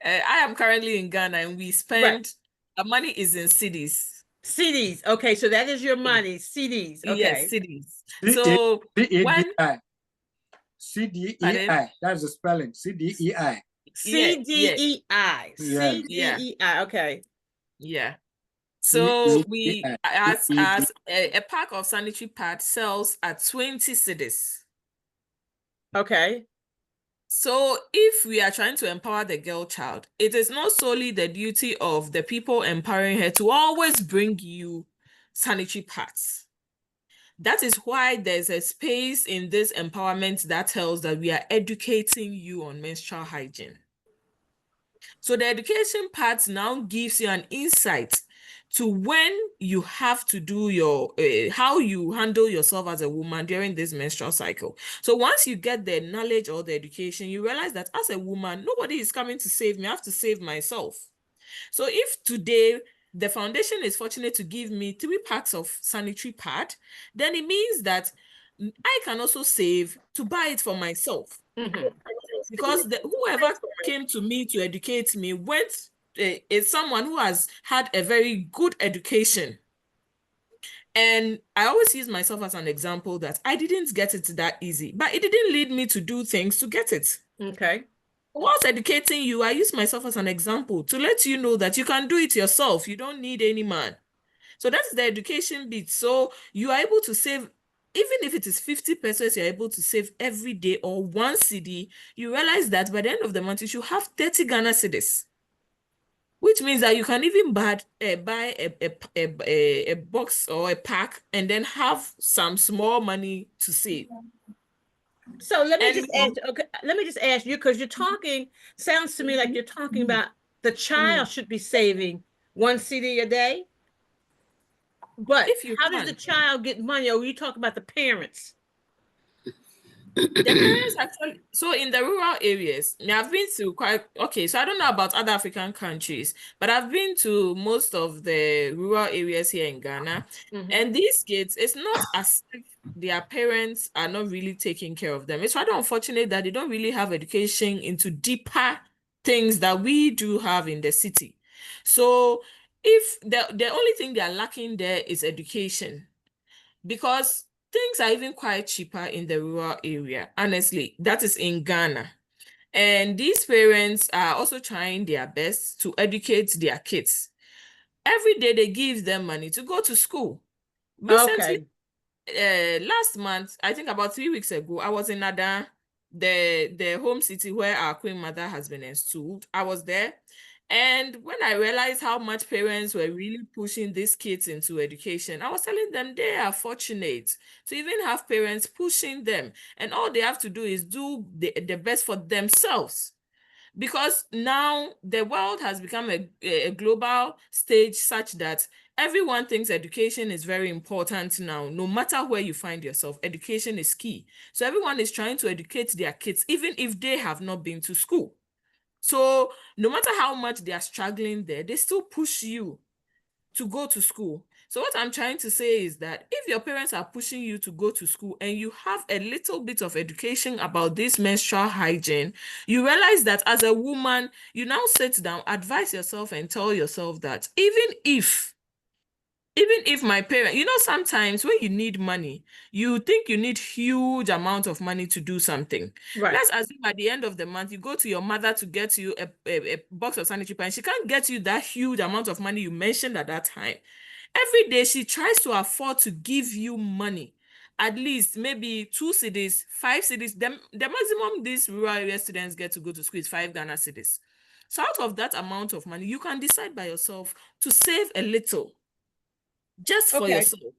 Speaker 3: I am currently in Ghana and we
Speaker 1: Right.
Speaker 3: spend, our money is in cedis.
Speaker 1: CDs. Okay, so that is your money. CDs.
Speaker 3: Yes,
Speaker 1: Okay.
Speaker 3: cedis. So when,
Speaker 2: CDEI.
Speaker 3: pardon?
Speaker 2: CDEI. That's the spelling. CDEI.
Speaker 3: Yeah, yeah,
Speaker 1: CDEI.
Speaker 2: Yes.
Speaker 3: yeah,
Speaker 1: CDEI. Okay.
Speaker 3: yeah. So we,
Speaker 2: CDEI.
Speaker 3: as a pack of sanitary pads sells at 20 cedis.
Speaker 1: Okay.
Speaker 3: So if we are trying to empower the girl child, it is not solely the duty of the people empowering her to always bring you sanitary pads. That is why there's a space in this empowerment that tells that we are educating you on menstrual hygiene. So the education part now gives you an insight to when you have to do your, how you handle yourself as a woman during this menstrual cycle. So once you get the knowledge or the education, you realize that as a woman, nobody is coming to save me. I have to save myself. So if today the foundation is fortunate to give me 3 packs of sanitary pad, then it means that I can also save to buy it for myself. Because whoever came to me to educate me is someone who has had a very good education. And I always use myself as an example that I didn't get it that easy, but it didn't lead me to do things to get it.
Speaker 1: Okay.
Speaker 3: Whilst educating you, I use myself as an example to let you know that you can do it yourself. You don't need any man. So that's the education bit. So you are able to save, even if it is 50 pesos, you're able to save every day or 1 cedi. You realize that by the end of the month, you should have 30 Ghana cedis, which means that you can even buy a box or a pack and then have some small money to save.
Speaker 1: So let me
Speaker 3: And
Speaker 1: just ask. Okay, let me just ask you, because you're talking. Sounds to me like you're talking about the child should be saving 1 CD a day. But
Speaker 3: if you
Speaker 1: how does the
Speaker 3: can,
Speaker 1: child get money? Or you talk about the parents?
Speaker 3: the parents actually, so in the rural areas, I've been to so I don't know about other African countries, but I've been to most of the rural areas here in Ghana. And these kids, it's not as if their parents are not really taking care of them. It's rather unfortunate that they don't really have education into deeper things that we do have in the city. So if the only thing they are lacking there is education, because things are even quite cheaper in the rural area. Honestly, that is in Ghana. And these parents are also trying their best to educate their kids. Every day they give them money to go to school. Recently, last month, I think about 3 weeks ago, I was in Ada, the home city where our Queen Mother has been installed. I was there. And when I realized how much parents were really pushing these kids into education, I was telling them they are fortunate to even have parents pushing them. And all they have to do is do the best for themselves. Because now the world has become a global stage such that everyone thinks education is very important now. No matter where you find yourself, education is key. So everyone is trying to educate their kids, even if they have not been to school. So no matter how much they are struggling there, they still push you to go to school. So what I'm trying to say is that if your parents are pushing you to go to school and you have a little bit of education about this menstrual hygiene, you realize that as a woman, you now sit down, advise yourself and tell yourself that even if my parent, sometimes when you need money, you think you need huge amount of money to do something.
Speaker 1: Right.
Speaker 3: Let's assume at the end of the month, you go to your mother to get you a box of sanitary pads. She can't get you that huge amount of money you mentioned at that time. Every day, she tries to afford to give you money. At least maybe 2 cedis, 5 cedis. The maximum these rural area students get to go to school is 5 Ghana cedis. So out of that amount of money, you can decide by yourself to save a little just for yourself.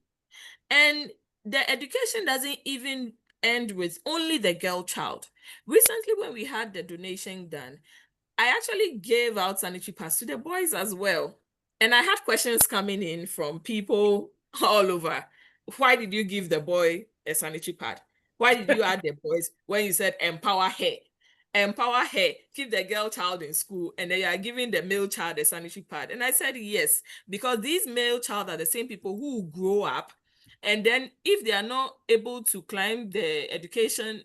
Speaker 3: And the education doesn't even end with only the girl child. Recently, when we had the donation done, I actually gave out sanitary pads to the boys as well. And I had questions coming in from people all over. Why did you give the boy a sanitary pad? Why did you add the boys when you said empower her? Empower her, keep the girl child in school, and then you are giving the male child a sanitary pad. And I said yes, because these male child are the same people who grow up, and then if they are not able to climb the educational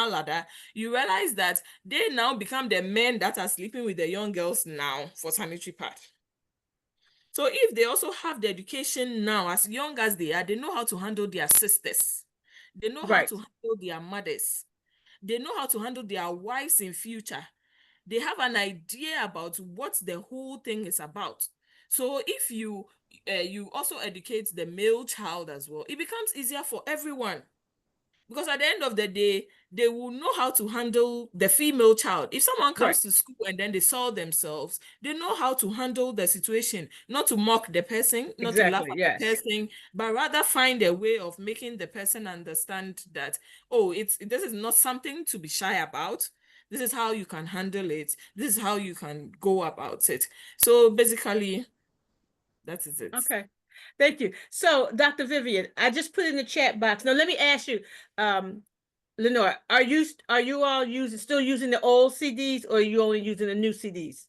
Speaker 3: ladder, you realize that they now become the men that are sleeping with the young girls now for sanitary pad. So if they also have the education now, as young as they are, they know how to handle their sisters. They know how
Speaker 1: Right.
Speaker 3: to handle their mothers. They know how to handle their wives in future. They have an idea about what the whole thing is about. So if you also educate the male child as well, it becomes easier for everyone. Because at the end of the day, they will know how to handle the female child. If someone comes
Speaker 1: Right.
Speaker 3: to school and then they saw themselves, they know how to handle the situation, not to mock the person, not to laugh
Speaker 1: Exactly.
Speaker 3: at the
Speaker 1: Yes.
Speaker 3: person, but rather find a way of making the person understand that, oh, this is not something to be shy about. This is how you can handle it. This is how you can go about it. So basically, that is it.
Speaker 1: Okay. Thank you. So, Dr. Vivian, I just put in the chat box. Now, let me ask you, Lenora, are you all still using the old CDs, or are you only using the new CDs?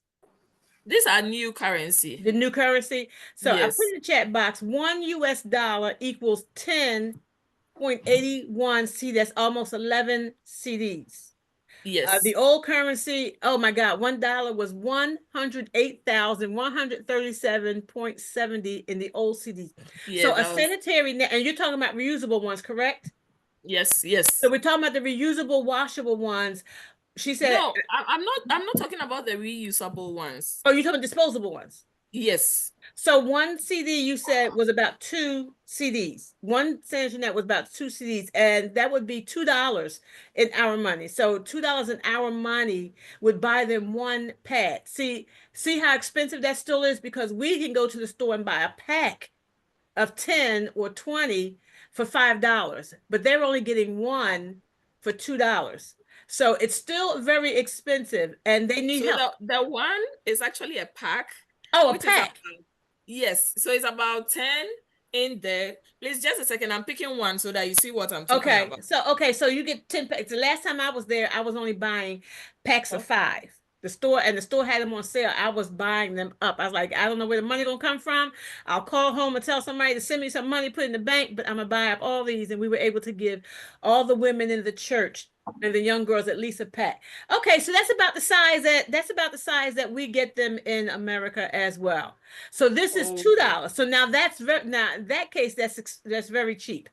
Speaker 3: These are new currency.
Speaker 1: The new currency. So I put
Speaker 3: Yes.
Speaker 1: in the chat box, $1 equals 10.81 CD. That's almost 11 CDs.
Speaker 3: Yes.
Speaker 1: The old currency, oh my God, $1 was 108,137.70 in the old CDs.
Speaker 3: Yeah,
Speaker 1: So a
Speaker 3: that was
Speaker 1: sanitary net, and you're talking about reusable ones, correct?
Speaker 3: yes, yes.
Speaker 1: So we're talking about the reusable, washable ones. She said,
Speaker 3: No, I'm not talking about the reusable ones.
Speaker 1: oh, you're talking disposable ones.
Speaker 3: Yes.
Speaker 1: So one CD you said was about 2 CDs. One sanitary net was about 2 CDs, and that would be $2 in our money. So $2 in our money would buy them one pad. See how expensive that still is, because we can go to the store and buy a pack of 10 or 20 for $5, but they're only getting one for $2. So it's still very expensive, and they need
Speaker 3: So
Speaker 1: help.
Speaker 3: the one is actually a pack,
Speaker 1: Oh, a
Speaker 3: which is about,
Speaker 1: pack.
Speaker 3: yes. So it's about 10 in there. Please, just a second. I'm picking one so that you see what I'm talking
Speaker 1: Okay,
Speaker 3: about.
Speaker 1: so you get 10 packs. The last time I was there, I was only buying packs of 5. The store had them on sale. I was buying them up. I was like, I don't know where the money gonna come from. I'll call home and tell somebody to send me some money, put in the bank, but I'm gonna buy up all these. And we were able to give all the women in the church and the young girls at least a pack. Okay, so that's about the size that we get them in America as well. So this is $2. So now now in that case that's very cheap.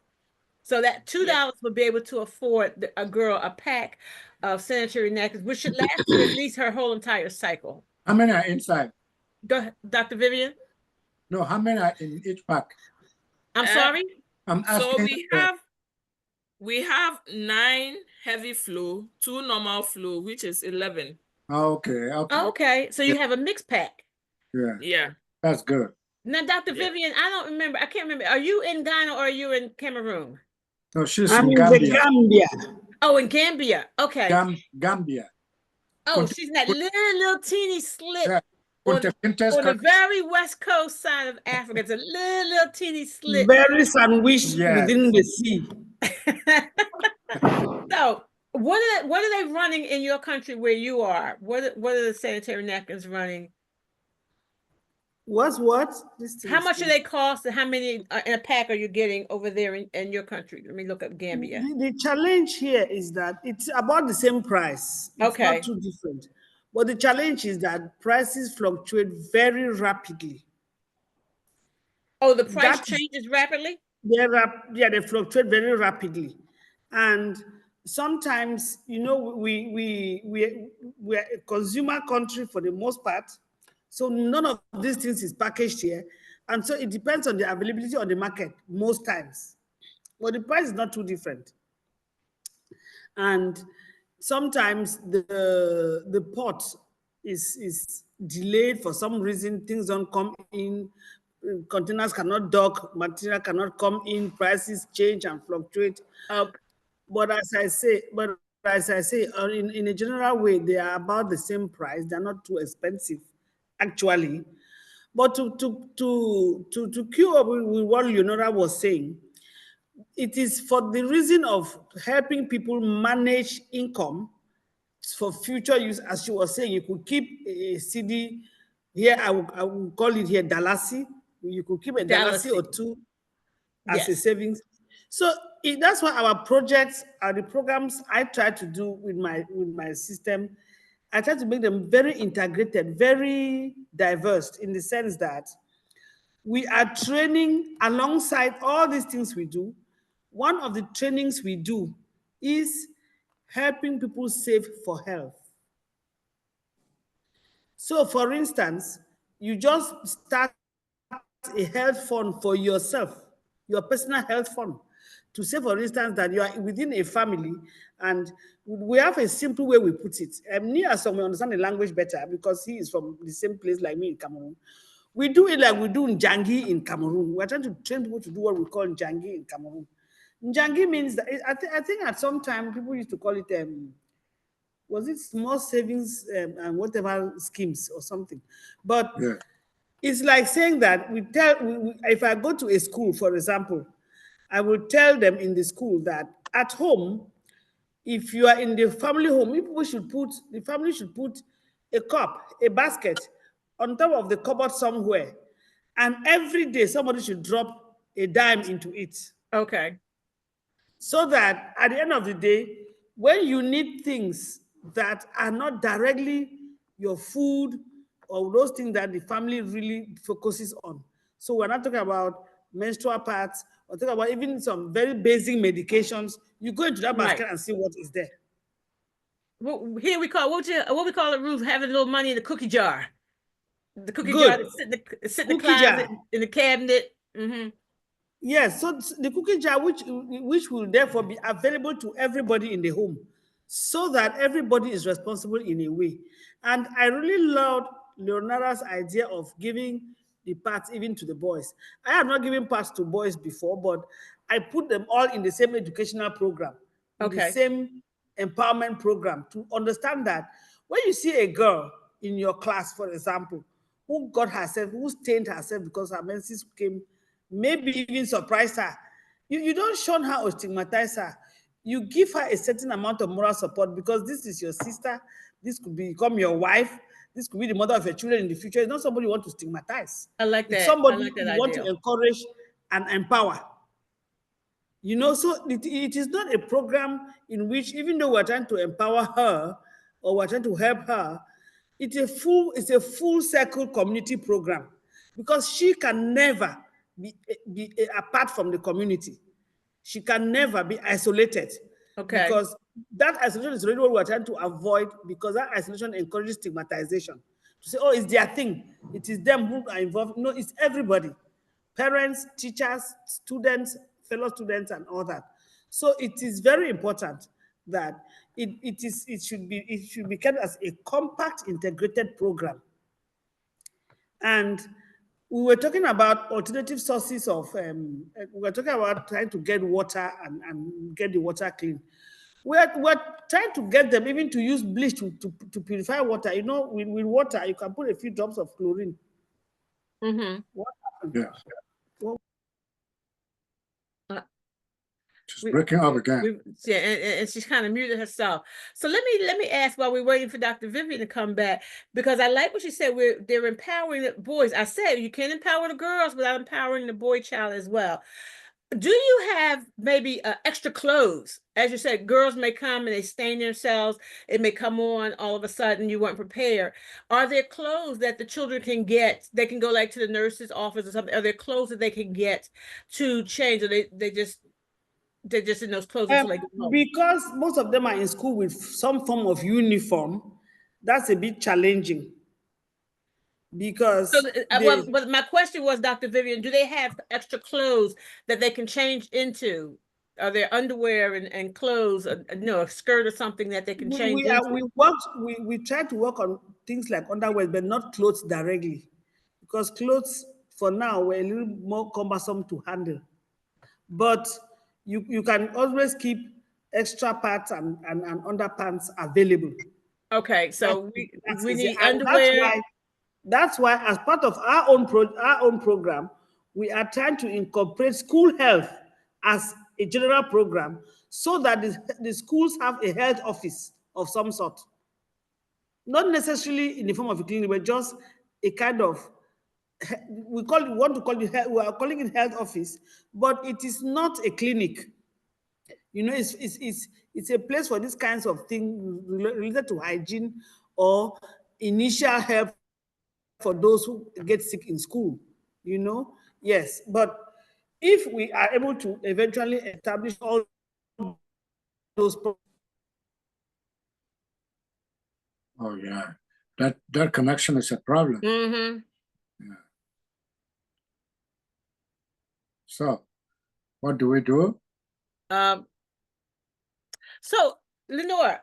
Speaker 1: So that $2 would be able to afford a girl a pack of sanitary napkins, which should last her at least her whole entire cycle.
Speaker 2: How many are inside?
Speaker 1: Go ahead, Dr. Vivian.
Speaker 2: No, how many are in each pack?
Speaker 1: I'm sorry.
Speaker 2: I'm
Speaker 3: So
Speaker 2: asking.
Speaker 3: we have 9 heavy flow, 2 normal flow, which is 11.
Speaker 2: Okay.
Speaker 1: Okay, so you have a mixed pack.
Speaker 2: Yeah.
Speaker 3: Yeah.
Speaker 2: That's good.
Speaker 1: Now, Dr. Vivian, I can't remember. Are you in Ghana or are you in Cameroon?
Speaker 2: No, she's
Speaker 4: I'm
Speaker 2: in
Speaker 4: in
Speaker 2: Gambia.
Speaker 4: the Gambia.
Speaker 1: Oh, in Gambia. Okay.
Speaker 2: Gambia.
Speaker 1: Oh, she's in that little teeny slit
Speaker 2: Yeah.
Speaker 1: on the very west coast side of Africa. It's a little teeny slit.
Speaker 4: Very sandwiched
Speaker 2: Yes.
Speaker 4: within the sea.
Speaker 1: So, what are they running in your country where you are? What are the sanitary napkins running?
Speaker 4: What?
Speaker 1: How much do they cost, and how many in a pack are you getting over there in your country? Let me look up Gambia.
Speaker 4: The challenge here is that it's about the same price. It's
Speaker 1: Okay.
Speaker 4: not too different. But the challenge is that prices fluctuate very rapidly.
Speaker 1: Oh, the price changes rapidly?
Speaker 4: They fluctuate very rapidly. And sometimes, we're a consumer country for the most part. So none of these things is packaged here. And so it depends on the availability on the market most times. But the price is not too different. And sometimes the port is delayed for some reason. Things don't come in, containers cannot dock, material cannot come in, prices change and fluctuate. But as I say, in a general way, they are about the same price. They're not too expensive, actually. But to queue up with what Lenora was saying, it is for the reason of helping people manage income for future use. As you were saying, you could keep a CD here. I will call it here Dalasi. You could keep a Dalasi or two as a
Speaker 1: Yes.
Speaker 4: savings. So that's why our projects are the programs I try to do with my system. I try to make them very integrated, very diverse, in the sense that we are training alongside all these things we do. One of the trainings we do is helping people save for health. So, for instance, you just start a health fund for yourself, your personal health fund, to say, for instance, that you are within a family, and we have a simple way we put it. Nia some may understand the language better because he is from the same place like me in Cameroon. We do it like we do Njangi in Cameroon. We're trying to train people to do what we call Njangi in Cameroon. Njangi means that I think at some time people used to call it was it small savings and whatever schemes or something. But
Speaker 2: Yeah.
Speaker 4: it's like saying that if I go to a school, for example, I will tell them in the school that at home, if you are in the family home, the family should put a cup, a basket on top of the cupboard somewhere. And every day somebody should drop a dime into it.
Speaker 1: Okay.
Speaker 4: So that at the end of the day, when you need things that are not directly your food or those things that the family really focuses on. So we're not talking about menstrual pads, we're talking about even some very basic medications. You go into that basket
Speaker 1: Right.
Speaker 4: and see what is there.
Speaker 1: Well, here we call what we call it, Ruth, having a little money in the cookie jar. The cookie jar
Speaker 4: Good.
Speaker 1: that sit in the
Speaker 4: Cookie
Speaker 1: closet,
Speaker 4: jar.
Speaker 1: in the cabinet. Mm-hmm.
Speaker 4: Yes, so the cookie jar, which will therefore be available to everybody in the home, so that everybody is responsible in a way. And I really loved Leonora's idea of giving the parts even to the boys. I have not given parts to boys before, but I put them all in the same educational program, in the
Speaker 1: Okay.
Speaker 4: same empowerment program, to understand that when you see a girl in your class, for example, who stained herself because her menses came, maybe even surprised her, you don't shun her or stigmatize her. You give her a certain amount of moral support because this is your sister, this could become your wife, this could be the mother of your children in the future. It's not somebody you want to stigmatize.
Speaker 1: I like
Speaker 4: It's
Speaker 1: that. I
Speaker 4: somebody
Speaker 1: like that
Speaker 4: you want to
Speaker 1: idea.
Speaker 4: encourage and empower. So it is not a program in which, even though we're trying to empower her or we're trying to help her, it's a full circle community program, because she can never be apart from the community. She can never be isolated,
Speaker 1: Okay.
Speaker 4: because that isolation is really what we're trying to avoid, because that isolation encourages stigmatization. To say, oh, it's their thing. It is them who are involved. No, it's everybody. Parents, teachers, students, fellow students, and all that. So it is very important that it should be kept as a compact, integrated program. And we were talking about alternative sources of, we were talking about trying to get water and get the water clean. We're trying to get them even to use bleach to purify water. With water, you can put a few drops of chlorine.
Speaker 1: Mm-hmm.
Speaker 4: What happened?
Speaker 2: Yes.
Speaker 4: Well,
Speaker 2: She's breaking up again.
Speaker 1: Yeah, and she's kind of muted herself. So let me ask, while we're waiting for Dr. Vivian to come back, because I like what she said. They're empowering the boys. I said you can empower the girls without empowering the boy child as well. Do you have maybe extra clothes? As you said, girls may come and they stain themselves. It may come on all of a sudden, you weren't prepared. Are there clothes that the children can get? They can go like to the nurse's office or something. Are there clothes that they can get to change, or they're just in those clothes until they go home?
Speaker 4: because most of them are in school with some form of uniform, that's a bit challenging,
Speaker 1: So,
Speaker 4: because
Speaker 1: well, but my question was, Dr. Vivian, do they have extra clothes that they can change into? Are there underwear and clothes, a skirt or something that they can change into?
Speaker 4: we try to work on things like underwear, but not clothes directly, because clothes for now were a little more cumbersome to handle. But you can always keep extra parts and underpants available.
Speaker 1: Okay,
Speaker 4: That's,
Speaker 1: so
Speaker 4: that's
Speaker 1: we
Speaker 4: easy.
Speaker 1: need
Speaker 4: And
Speaker 1: underwear.
Speaker 4: that's why as part of our own program, we are trying to incorporate school health as a general program so that the schools have a health office of some sort. Not necessarily in the form of a clinic, but just a kind of, we are calling it health office, but it is not a clinic. You know, it's a place for these kinds of things related to hygiene or initial help for those who get sick in school. You know, yes, but if we are able to eventually establish all those
Speaker 2: Oh yeah, that connection is a problem.
Speaker 1: Mm-hmm.
Speaker 2: Yeah. So, what do we do?
Speaker 1: So, Lenora,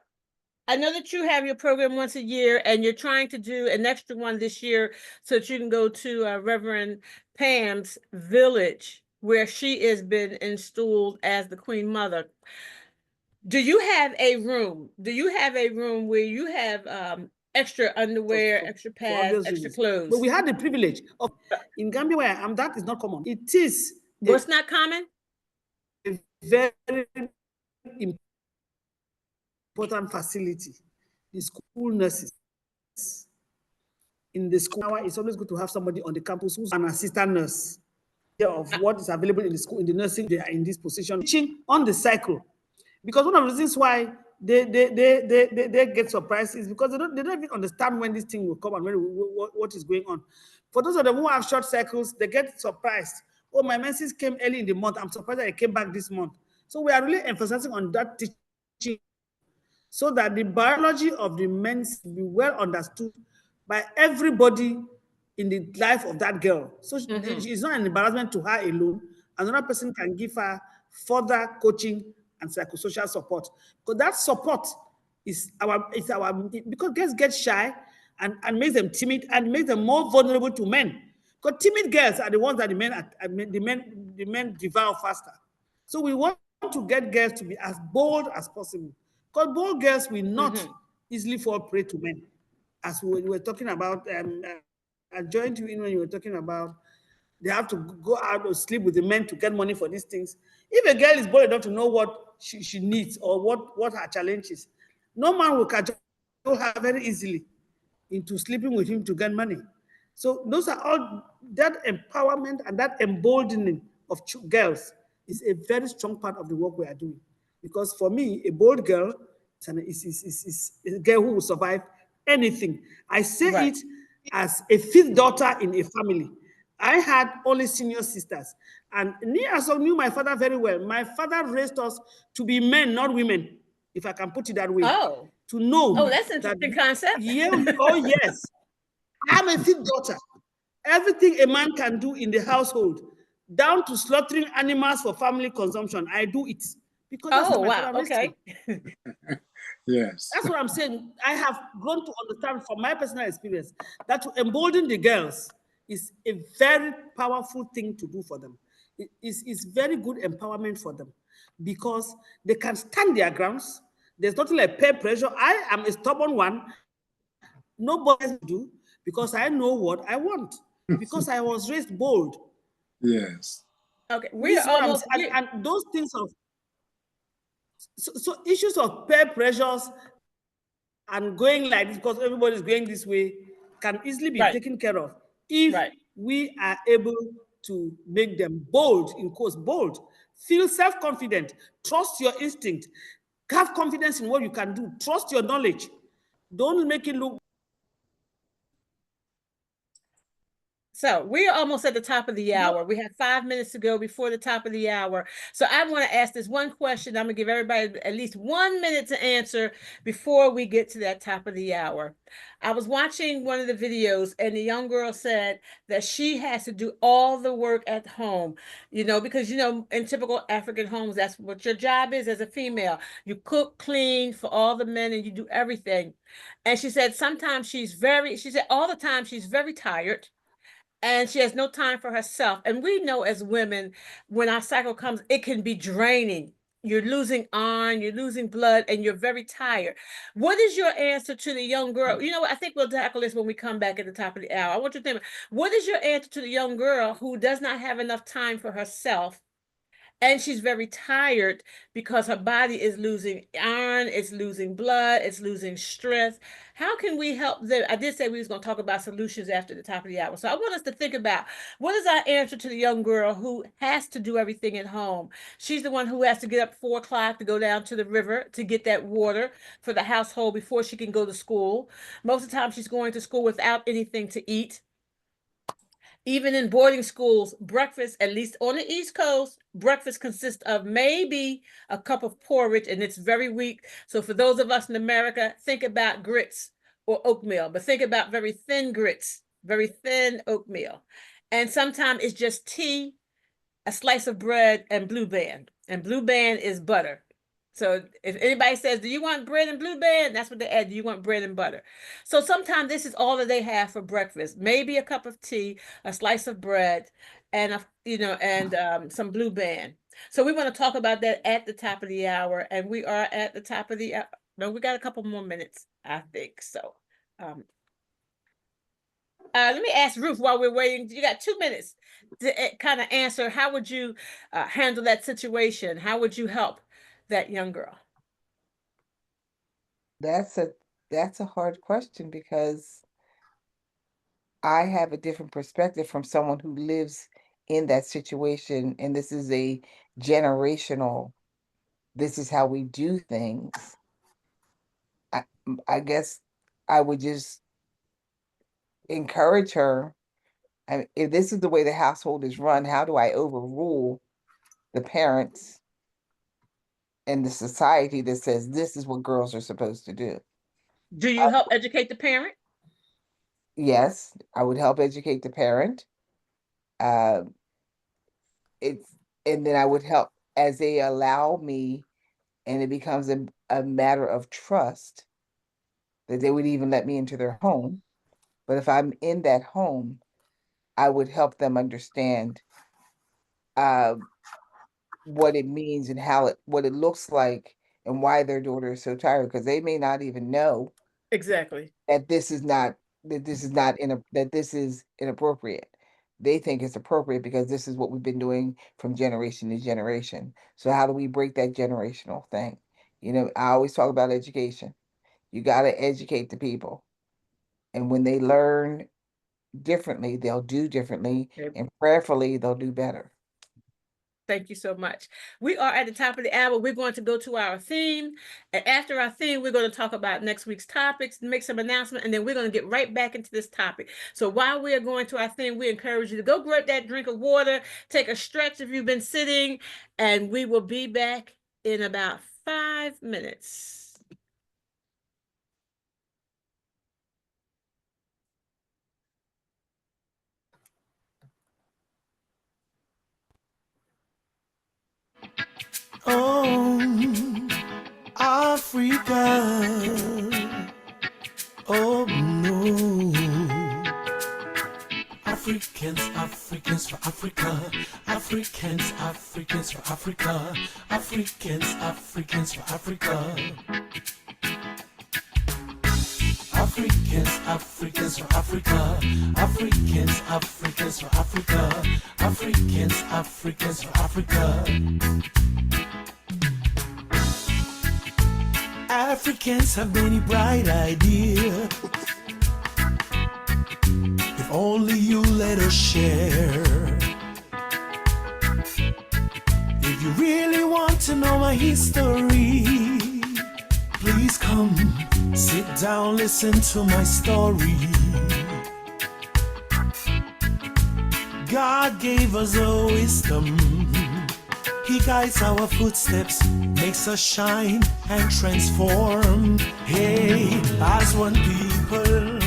Speaker 1: I know that you have your program once a year and you're trying to do an extra one this year so that you can go to Reverend Pam's village where she has been installed as the Queen Mother. Do you have a room? Do you have a room where you have extra underwear, extra
Speaker 4: for
Speaker 1: pads,
Speaker 4: obvious
Speaker 1: extra
Speaker 4: reasons. But
Speaker 1: clothes?
Speaker 4: we had the privilege of in Gambia where I am, that is not common. It is
Speaker 1: What's not common?
Speaker 4: a very important facility. The school nurses in the school hour, it's always good to have somebody on the campus who's an assistant nurse of what is available in the school, in the nursing, they are in this position, teaching on the cycle. Because one of the reasons why they get surprised is because they don't even understand when this thing will come and what is going on. For those of them who have short cycles, they get surprised. Oh, my menses came early in the month. I'm surprised that I came back this month. So we are really emphasizing on that teaching so that the biology of the menses be well understood by everybody in the life of that girl. So it's not an embarrassment to her alone. Another person can give her further coaching and psychosocial support. Because that support is because girls get shy and makes them timid and makes them more vulnerable to men. Because timid girls are the ones that the men devour faster. So we want to get girls to be as bold as possible. Because bold girls will not easily fall prey to men. As we were talking about, I joined you in when you were talking about they have to go out or sleep with the men to get money for these things. If a girl is bold enough to know what she needs or what her challenge is, no man will catch her very easily into sleeping with him to get money. So those are all, that empowerment and that emboldening of girls is a very strong part of the work we are doing. Because for me, a bold girl is a girl who will survive anything. I say it as a fifth daughter in a family. I had only senior sisters. And me, as I knew my father very well, my father raised us to be men, not women, if I can put it that way.
Speaker 1: Oh.
Speaker 4: To know
Speaker 1: that's an interesting concept.
Speaker 4: Yeah, oh yes. I'm a fifth daughter. Everything a man can do in the household, down to slaughtering animals for family consumption, I do it. Because that's how my father raised me.
Speaker 2: Yes.
Speaker 4: That's what I'm saying. I have grown to understand from my personal experience that to embolden the girls is a very powerful thing to do for them. It's very good empowerment for them because they can stand their grounds. There's nothing like peer pressure. I am a stubborn one. Nobody else do because I know what I want. Because I was raised bold.
Speaker 2: Yes.
Speaker 1: Okay,
Speaker 4: This is what I'm saying. And those things of so issues of peer pressures and going like this because everybody's going this way can easily be taken care of if we are able to make them bold, in quotes, bold, feel self-confident, trust your instinct, have confidence in what you can do, trust your knowledge. Don't make it look.
Speaker 1: So we are almost at the top of the hour. We have 5 minutes to go before the top of the hour. So I want to ask this one question. I'm going to give everybody at least 1 minute to answer before we get to that top of the hour. I was watching one of the videos and the young girl said that she has to do all the work at home, because, in typical African homes, that's what your job is as a female. You cook, clean for all the men and you do everything. And she said sometimes she said all the time she's very tired. And she has no time for herself. And we know as women, when our cycle comes, it can be draining. You're losing iron, you're losing blood, and you're very tired. What is your answer to the young girl? You know what? I think we'll tackle this when we come back at the top of the hour. I want you to think, what is your answer to the young girl who does not have enough time for herself And she's very tired because her body is losing iron, it's losing blood, it's losing strength. How can we help them? I did say we was going to talk about solutions after the top of the hour. So I want us to think about what is our answer to the young girl who has to do everything at home. She's the one who has to get up 4 o'clock to go down to the river to get that water for the household before she can go to school. Most of the time she's going to school without anything to eat. Even in boarding schools, breakfast, at least on the East Coast, breakfast consists of maybe a cup of porridge, and it's very weak. So for those of us in America, think about grits or oatmeal, but think about very thin grits, very thin oatmeal. And sometimes it's just tea, a slice of bread, and Blue Band. And Blue Band is butter. So if anybody says, do you want bread and Blue Band? That's what they add. Do you want bread and butter? So sometimes this is all that they have for breakfast. Maybe a cup of tea, a slice of bread, and some Blue Band. So we want to talk about that at the top of the hour. And we are at the top of the hour. No, we got a couple more minutes, I think. So let me ask Ruth while we're waiting. You got 2 minutes to kind of answer. How would you handle that situation? How would you help that young girl?
Speaker 5: That's a hard question because I have a different perspective from someone who lives in that situation, and this is a generational, this is how we do things. I guess I would just encourage her. I mean, if this is the way the household is run, how do I overrule the parents and the society that says this is what girls are supposed to do?
Speaker 1: Do you help educate the parent?
Speaker 5: Yes, I would help educate the parent. It's and then I would help as they allow me, and it becomes a matter of trust that they would even let me into their home. But if I'm in that home, I would help them understand what it means and what it looks like and why their daughter is so tired, because they may not even know
Speaker 1: Exactly.
Speaker 5: that this is inappropriate. They think it's appropriate because this is what we've been doing from generation to generation. So how do we break that generational thing? I always talk about education. You got to educate the people. And when they learn differently, they'll do differently, and prayerfully, they'll do better.
Speaker 1: Thank you so much. We are at the top of the hour. We're going to go to our theme. And after our theme, we're going to talk about next week's topics, make some announcements, and then we're going to get right back into this topic. So while we are going to our theme, we encourage you to go grab that drink of water, take a stretch if you've been sitting, and we will be back in about 5 minutes.
Speaker 8: Oh, Africa. Oh no. Africans, Africans for Africa. Africans, Africans for Africa. Africans, Africans for Africa. Africans, Africans for Africa. Africans, Africans for Africa. Africans, Africans for Africa. Africans have many bright ideas. If only you let us share. If you really want to know my history, please come, sit down, listen to my story. God gave us a wisdom. He guides our footsteps, makes us shine and transform. Hey, as one people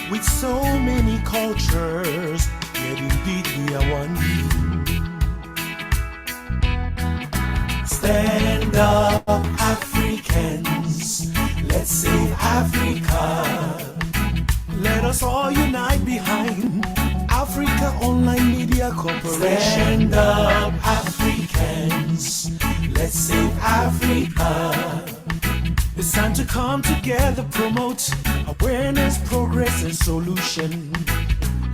Speaker 8: with so many cultures, yet indeed we are one. Stand up, Africans, let's save Africa. Let us all unite behind Africa Online Media Corporation. Stand up, Africans, let's save Africa. It's time to come together, promote awareness, progress, and solution.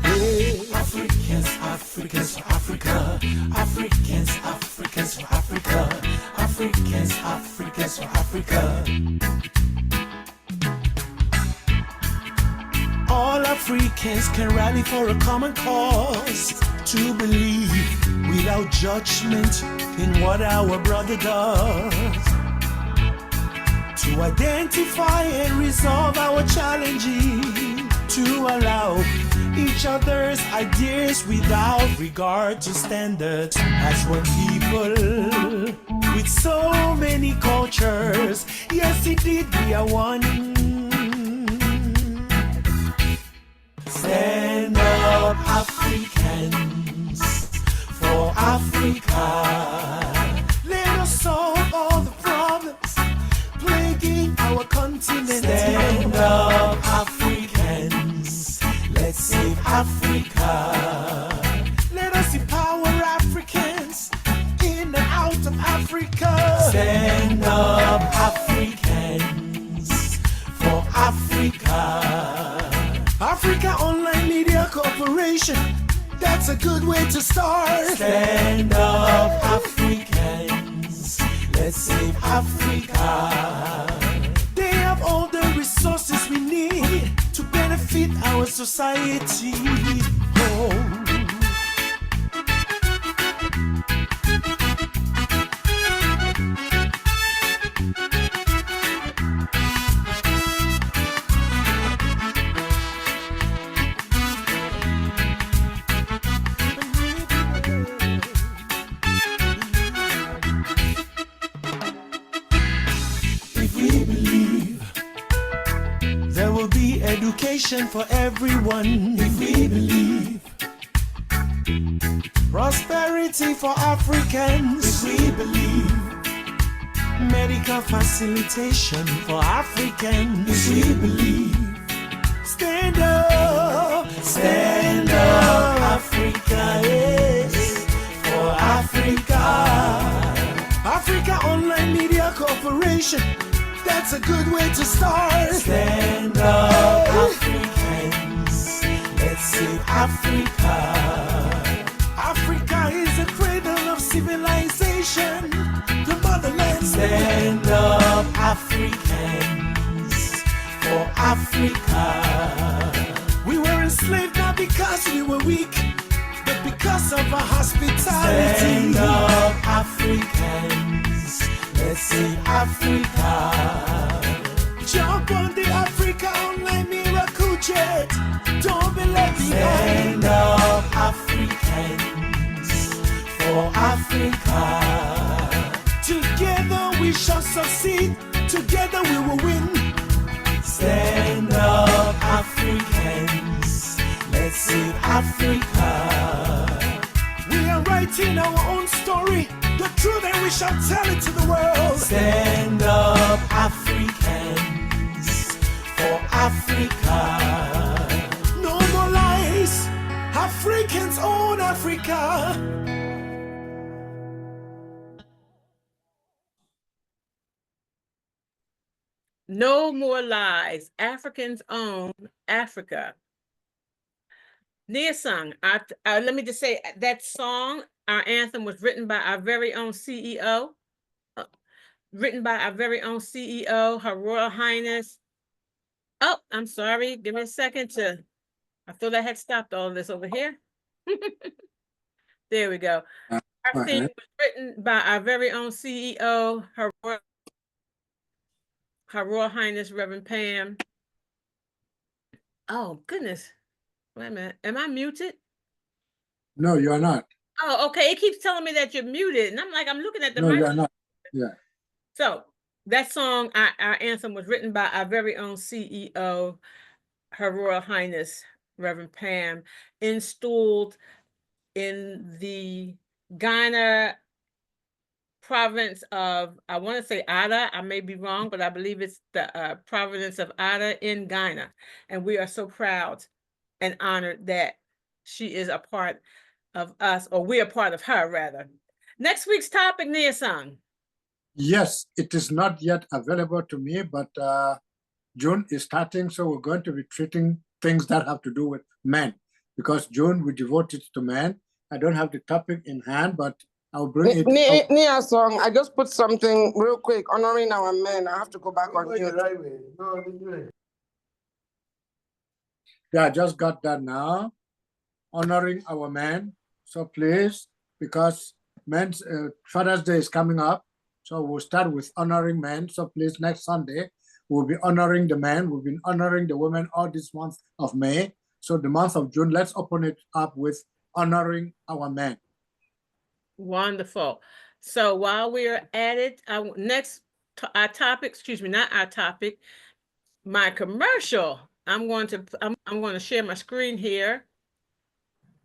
Speaker 8: Hey. Africans, Africans for Africa. Africans, Africans Africa. All Africans can rally for a common cause, to believe without judgment in what our brother does, to identify and resolve our challenges, to allow each other's ideas without regard to standards. As one people with so many cultures, yes indeed we are one. Stand up, Africans, for Africa. Let us solve all the problems plaguing our continent. Stand up, Africans. Let's save Africa. Let us empower Africans in and out of Africa. Stand up, Africans, for Africa. Africa Online Media Corporation, that's a good way to start. Stand up, Africans, let's save Africa. They have all the resources we need to benefit our society. Oh. Education for everyone, if we believe. Prosperity for Africans, if we believe. Medical facilitation for Africans, if we believe. Stand up, Africa, yes, for Africa. Africa Online Media Corporation, that's a good way to start. Stand up, Africans. Let's save Africa. Africa is the cradle of civilization, the motherland. Stand up, Africans, for Africa. We were enslaved not because we were weak, but because of our hospitality. Stand up, Africans. Let's save Africa. Jump on the Africa Online Miracle Jet. Don't be left behind. Stand up, Africans, for Africa. Together we shall succeed. Together we will win. Stand up, Africans. Let's save Africa. We are writing our own story, the truth, and we shall tell it to the world. Stand up, Africans, for Africa. No more lies. Africans own Africa.
Speaker 1: No more lies. Africans own Africa. Nia sung. Let me just say that song, our anthem, was written by our very own CEO. Her Royal Highness. Oh, I'm sorry. Give me a second I thought I had stopped all this over here. There we go. Our theme was written by our very own CEO, Her Royal Highness Reverend Pam. Oh, goodness. Wait a minute. Am I muted?
Speaker 2: No, you are not.
Speaker 1: Oh, okay. It keeps telling me that you're muted. And I'm like, I'm looking at the
Speaker 2: No,
Speaker 1: mic.
Speaker 2: you are not. Yeah.
Speaker 1: So that song, our anthem, was written by our very own CEO, Her Royal Highness Reverend Pam, installed in the Ghana province of, I want to say Ada, I may be wrong, but I believe it's the province of Ada in Ghana. And we are so proud and honored that she is a part of us, or we are part of her, rather. Next week's topic, Nia Sung.
Speaker 2: Yes, it is not yet available to me, but June is starting, so we're going to be treating things that have to do with men, because June we devoted to men. I don't have the topic in hand, but I'll bring it.
Speaker 6: Nia song, I just put something real quick, honoring our men. I have to go back on mute.
Speaker 2: Yeah, I just got that now. Honoring our men. So please, because men's Father's Day is coming up, so we'll start with honoring men. So please, next Sunday, we'll be honoring the men. We've been honoring the women all this month of May. So the month of June, let's open it up with honoring our men.
Speaker 1: Wonderful. So while we're at it, our topic, excuse me, not our topic, my commercial. I'm going to share my screen here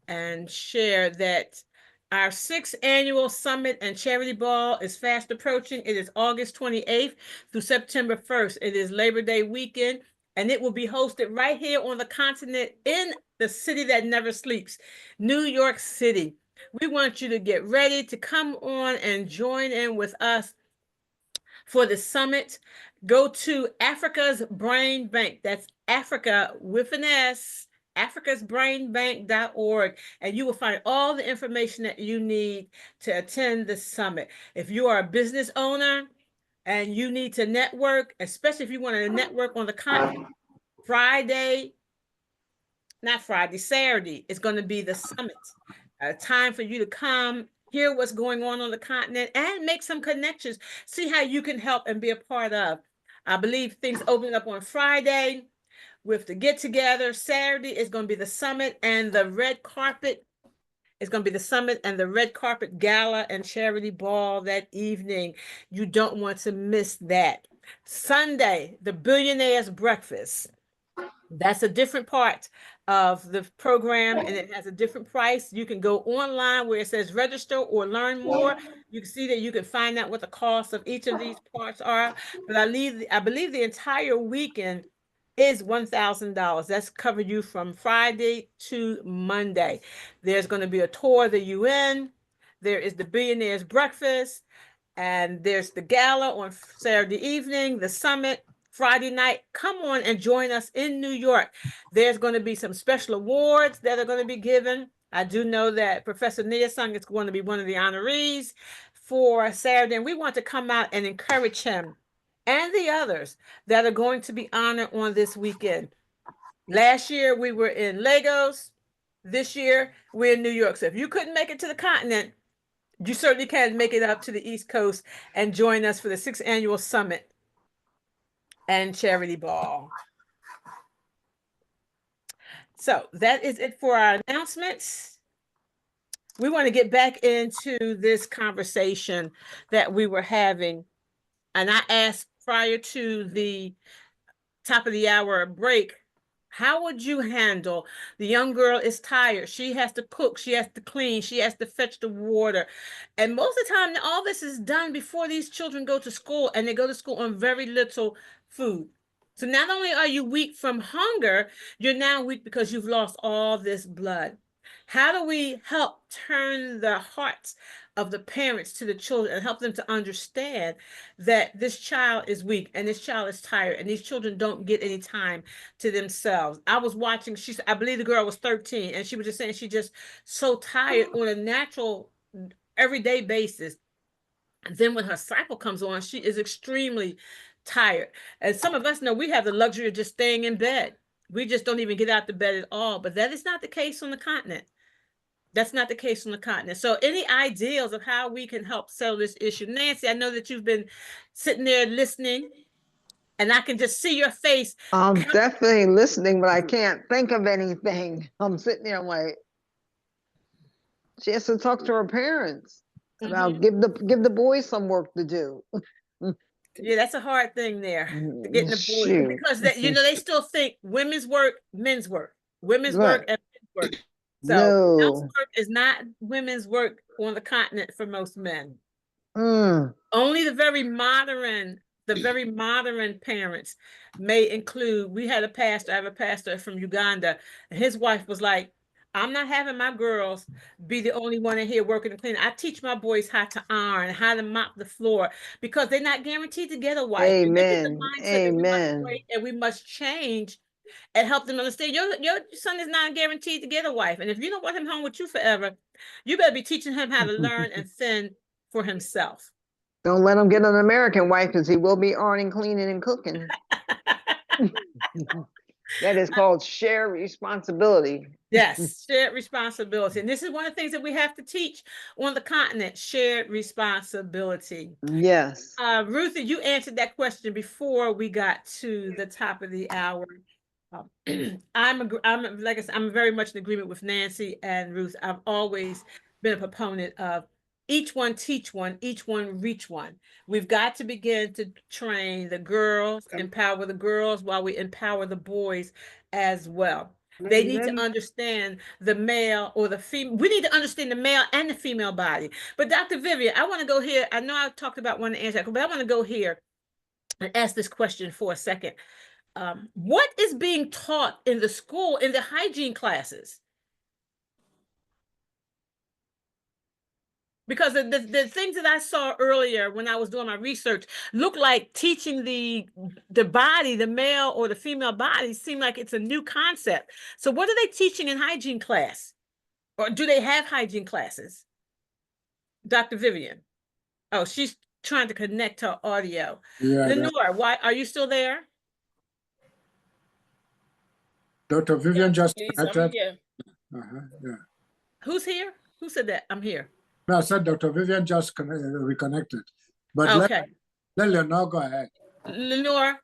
Speaker 1: and share that our 6th annual summit and charity ball is fast approaching. It is August 28th through September 1st. It is Labor Day weekend, and it will be hosted right here on the continent in the city that never sleeps, New York City. We want you to get ready to come on and join in with us for the summit. Go to Africa's Brain Bank. That's Africa with an S, africasbrainbank.org, and you will find all the information that you need to attend the summit. If you are a business owner and you need to network, especially if you want to network on the continent, Saturday is going to be the summit. A time for you to come, hear what's going on the continent, and make some connections. See how you can help and be a part of. I believe things open up on Friday with the get-together. Saturday is going to be the summit and the red carpet. It's going to be the summit and the red carpet gala and charity ball that evening. You don't want to miss that. Sunday, the Billionaires Breakfast. That's a different part of the program, and it has a different price. You can go online where it says register or learn more. You can see that you can find out what the cost of each of these parts are. But I believe the entire weekend is $1,000. That's covered you from Friday to Monday. There's going to be a tour of the UN. There is the Billionaires Breakfast, and there's the gala on Saturday evening, the summit Friday night. Come on and join us in New York. There's going to be some special awards that are going to be given. I do know that Professor Nia Sung is going to be one of the honorees for Saturday, and we want to come out and encourage him and the others that are going to be honored on this weekend. Last year, we were in Lagos. This year, we're in New York. So if you couldn't make it to the continent, you certainly can make it up to the East Coast and join us for the 6th annual summit and charity ball. So that is it for our announcements. We want to get back into this conversation that we were having. And I asked prior to the top of the hour break, how would you handle the young girl is tired? She has to cook, she has to clean, she has to fetch the water. And most of the time, all this is done before these children go to school, and they go to school on very little food. So not only are you weak from hunger, you're now weak because you've lost all this blood. How do we help turn the hearts of the parents to the children and help them to understand that this child is weak and this child is tired and these children don't get any time to themselves? I was watching, I believe the girl was 13, and she was just saying she's just so tired on a natural, everyday basis. And then when her cycle comes on, she is extremely tired. And some of us know we have the luxury of just staying in bed. We just don't even get out the bed at all. But that is not the case on the continent. That's not the case on the continent. So any ideas of how we can help settle this issue? Nancy, I know that you've been sitting there listening, and I can just see your face.
Speaker 7: I'm definitely listening, but I can't think of anything. I'm sitting there like, she has to talk to her parents about give the boys some work to do.
Speaker 1: Yeah, that's a hard thing there to get in the boys, because they still think women's work, men's work, women's work, and men's work. So housework is not women's work on the continent for most men. Only the very modern parents may include. I have a pastor from Uganda, and his wife was like, I'm not having my girls be the only one in here working and cleaning. I teach my boys how to iron, how to mop the floor, because they're not guaranteed to get a wife.
Speaker 7: Amen. Amen.
Speaker 1: And we must change and help them understand your son is not guaranteed to get a wife. And if you don't want him home with you forever, you better be teaching him how to learn and fend for himself.
Speaker 7: Don't let him get an American wife because he will be earning, cleaning, and cooking. That is called shared responsibility.
Speaker 1: Yes, shared responsibility. And this is one of the things that we have to teach on the continent, shared responsibility.
Speaker 7: Yes.
Speaker 1: Ruthie, you answered that question before we got to the top of the hour. I'm like I said, I'm very much in agreement with Nancy and Ruth. I've always been a proponent of each one teach one, each one reach one. We've got to begin to train the girls, empower the girls while we empower the boys as well. They need to understand the male or the female. We need to understand the male and the female body. But Dr. Vivian, I want to go here. I know I talked about one answer, but I want to go here and ask this question for a second. What is being taught in the school, in the hygiene classes? Because the things that I saw earlier when I was doing my research look like teaching the body, the male or the female body, seem like it's a new concept. So what are they teaching in hygiene class? Or do they have hygiene classes? Dr. Vivian. Oh, she's trying to connect her audio.
Speaker 2: Yeah,
Speaker 1: Lenora, why are you still there?
Speaker 2: Dr. Vivian just
Speaker 3: Please, I'm
Speaker 2: connected.
Speaker 3: here.
Speaker 2: Yeah.
Speaker 1: Who's here? Who said that? I'm here.
Speaker 2: No, I said Dr. Vivian just reconnected. But
Speaker 1: okay.
Speaker 2: let Lenora go ahead.
Speaker 1: Lenora,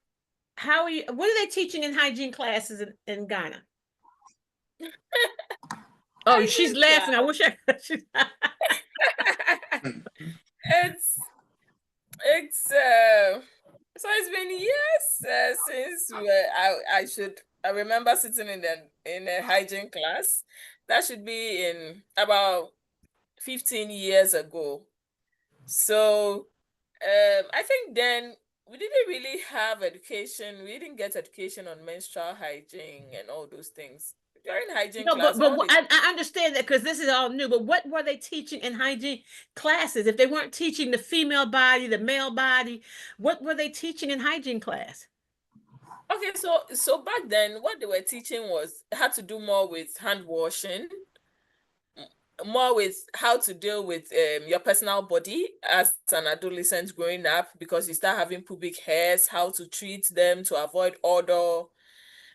Speaker 1: how are you? What are they teaching in hygiene classes in Ghana? Oh, she's laughing. I wish I could.
Speaker 3: So it's been years since I remember sitting in a hygiene class. That should be in about 15 years ago. So I think then we didn't really have education. We didn't get education on menstrual hygiene and all those things. During hygiene class,
Speaker 1: but I understand that because this is all new. But what were they teaching in hygiene classes? If they weren't teaching the female body, the male body, what were they teaching in hygiene class?
Speaker 3: Okay, so back then, what they were teaching had to do more with hand washing, more with how to deal with your personal body as an adolescent growing up, because you start having pubic hairs, how to treat them to avoid odor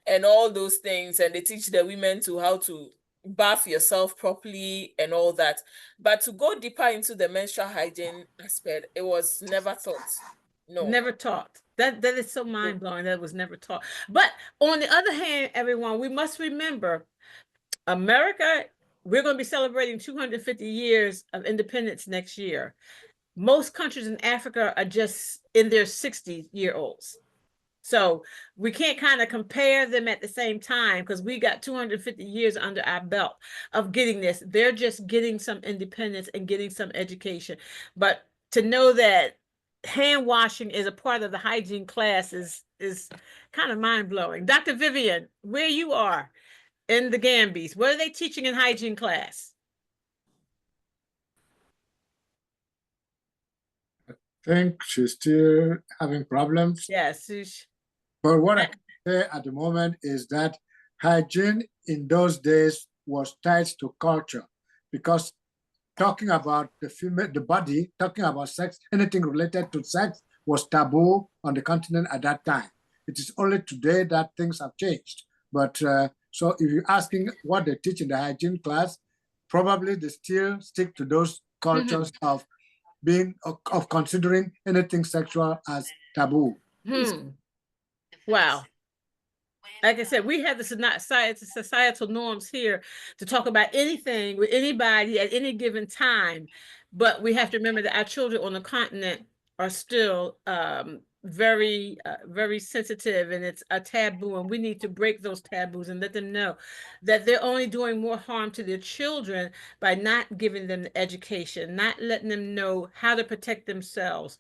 Speaker 3: and all those things. And they teach the women how to bath yourself properly and all that. But to go deeper into the menstrual hygiene aspect, it was never taught. No.
Speaker 1: Never taught. That is so mind-blowing that it was never taught. But on the other hand, everyone, we must remember America, we're going to be celebrating 250 years of independence next year. Most countries in Africa are just in their 60-year-olds. So we can't kind of compare them at the same time because we got 250 years under our belt of getting this. They're just getting some independence and getting some education. But to know that hand washing is a part of the hygiene class is kind of mind-blowing. Dr. Vivian, where you are in the Gambies, what are they teaching in hygiene class?
Speaker 2: I think she's still having problems.
Speaker 1: Yes.
Speaker 2: But what I can say at the moment is that hygiene in those days was tied to culture, because talking about the body, talking about sex, anything related to sex was taboo on the continent at that time. It is only today that things have changed. But so if you're asking what they teach in the hygiene class, probably they still stick to those cultures of considering anything sexual as taboo.
Speaker 1: Wow. Like I said, we have the societal norms here to talk about anything with anybody at any given time. But we have to remember that our children on the continent are still very, very sensitive, and it's a taboo. And we need to break those taboos and let them know that they're only doing more harm to their children by not giving them the education, not letting them know how to protect themselves,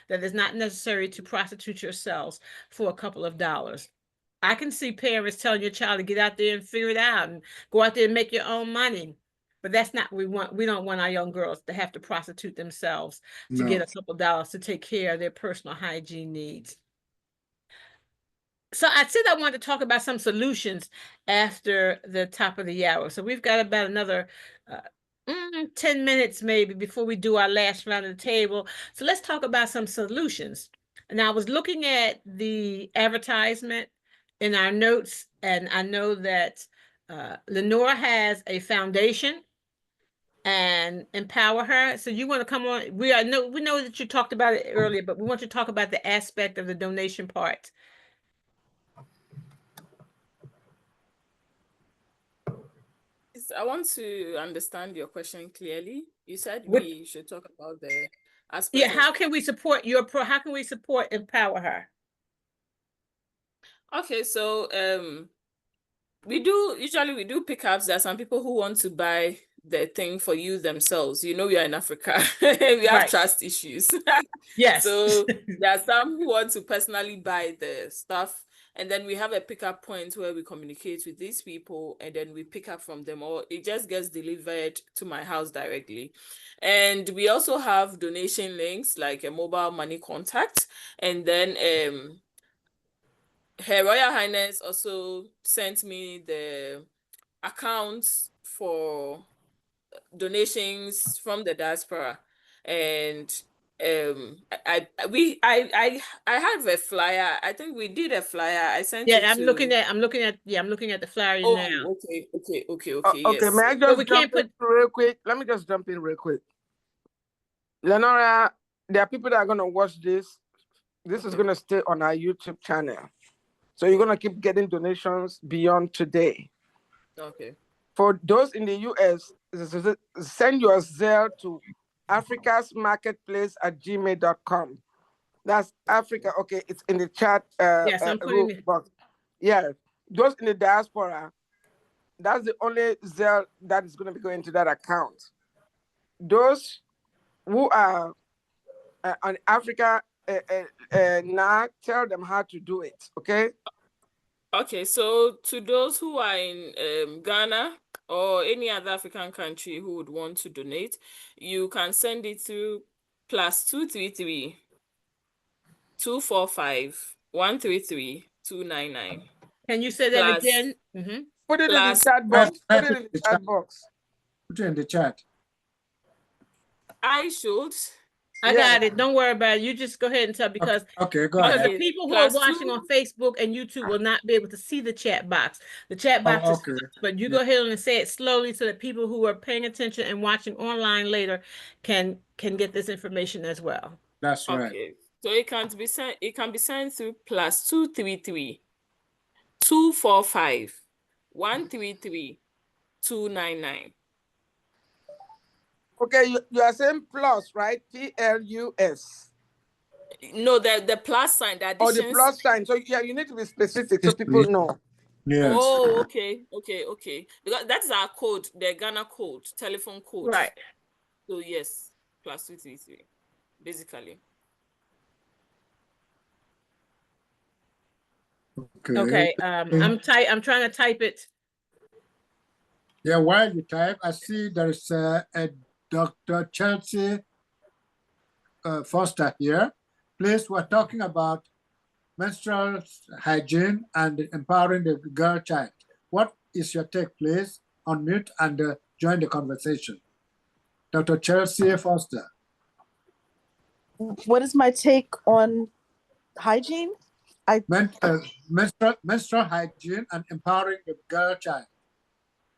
Speaker 1: that it's not necessary to prostitute yourselves for a couple of dollars. I can see parents telling your child to get out there and figure it out and go out there and make your own money. But that's not what we want. We don't want our young girls to have to prostitute themselves to get a couple of dollars to take care of their personal hygiene needs. So I said I wanted to talk about some solutions after the top of the hour. So we've got about another 10 minutes maybe before we do our last round of the table. So let's talk about some solutions. And I was looking at the advertisement in our notes, and I know that Lenora has a foundation and empower her. So you want to come on? We know that you talked about it earlier, but we want to talk about the aspect of the donation part.
Speaker 3: I want to understand your question clearly. You said
Speaker 1: What?
Speaker 3: we should talk about the aspect
Speaker 1: Yeah,
Speaker 3: of...
Speaker 1: how can we support how can we support empower her?
Speaker 3: Okay, so we do pickups. There are some people who want to buy the thing for you themselves. You know, we are in Africa. We have
Speaker 1: Right.
Speaker 3: trust issues.
Speaker 1: Yes.
Speaker 3: So there are some who want to personally buy the stuff. And then we have a pickup point where we communicate with these people and then we pick up from them, or it just gets delivered to my house directly. And we also have donation links like a mobile money contact. And then Her Royal Highness also sent me the accounts for donations from the diaspora. And I have a flyer. I think we did a flyer. I sent it
Speaker 1: Yeah, I'm looking
Speaker 3: to...
Speaker 1: at the flyer now.
Speaker 3: Oh, okay,
Speaker 6: Okay,
Speaker 3: yes.
Speaker 6: may I
Speaker 1: But
Speaker 6: just
Speaker 1: we can't
Speaker 6: jump in real quick? Let me just jump in real quick. Lenora, there are people that are going to watch this. This is going to stay on our YouTube channel. So you're going to keep getting donations beyond today.
Speaker 3: Okay.
Speaker 6: For those in the US, send your Zelle to africasmarketplace@gmail.com. That's Africa. Okay, it's in the chat
Speaker 1: Yes, I'm putting it.
Speaker 6: box. Yeah, those in the diaspora, that's the only Zelle that is going to be going to that account. Those who are on Africa now, tell them how to do it, okay?
Speaker 3: Okay, so to those who are in Ghana or any other African country who would want to donate, you can send it to +233 245 133 299.
Speaker 1: Can you say that
Speaker 3: Plus,
Speaker 1: again?
Speaker 6: Put it in the
Speaker 3: plus,
Speaker 6: chat box. Put it in the chat box.
Speaker 2: Put it in the chat.
Speaker 3: I should.
Speaker 1: I got it. Don't worry about it. You just go ahead and tell, because
Speaker 2: Okay, go
Speaker 1: because
Speaker 2: ahead.
Speaker 1: the people who are watching on Facebook and YouTube will not be able to see the chat box. The chat box is, but you go ahead and say it slowly so that people who are paying attention and watching online later can get this information as well.
Speaker 2: That's right.
Speaker 3: Okay. So it can be sent through +233 245 133 299.
Speaker 6: Okay, you are saying plus, right? PLUS.
Speaker 3: No, the plus sign, the addition.
Speaker 6: Oh, the plus sign. So yeah, you need to be specific so people know.
Speaker 2: Yes.
Speaker 3: Oh, okay. Because that's our code, the Ghana code, telephone code.
Speaker 1: Right.
Speaker 3: So yes, +233, basically.
Speaker 1: Okay. I'm trying to type it.
Speaker 2: Yeah, while you type, I see there is a Dr. Chelsea Foster here. Please, we're talking about menstrual hygiene and empowering the girl child. What is your take, please? Unmute and join the conversation. Dr. Chelsea Foster.
Speaker 9: What is my take on hygiene?
Speaker 2: Menstrual hygiene and empowering the girl child.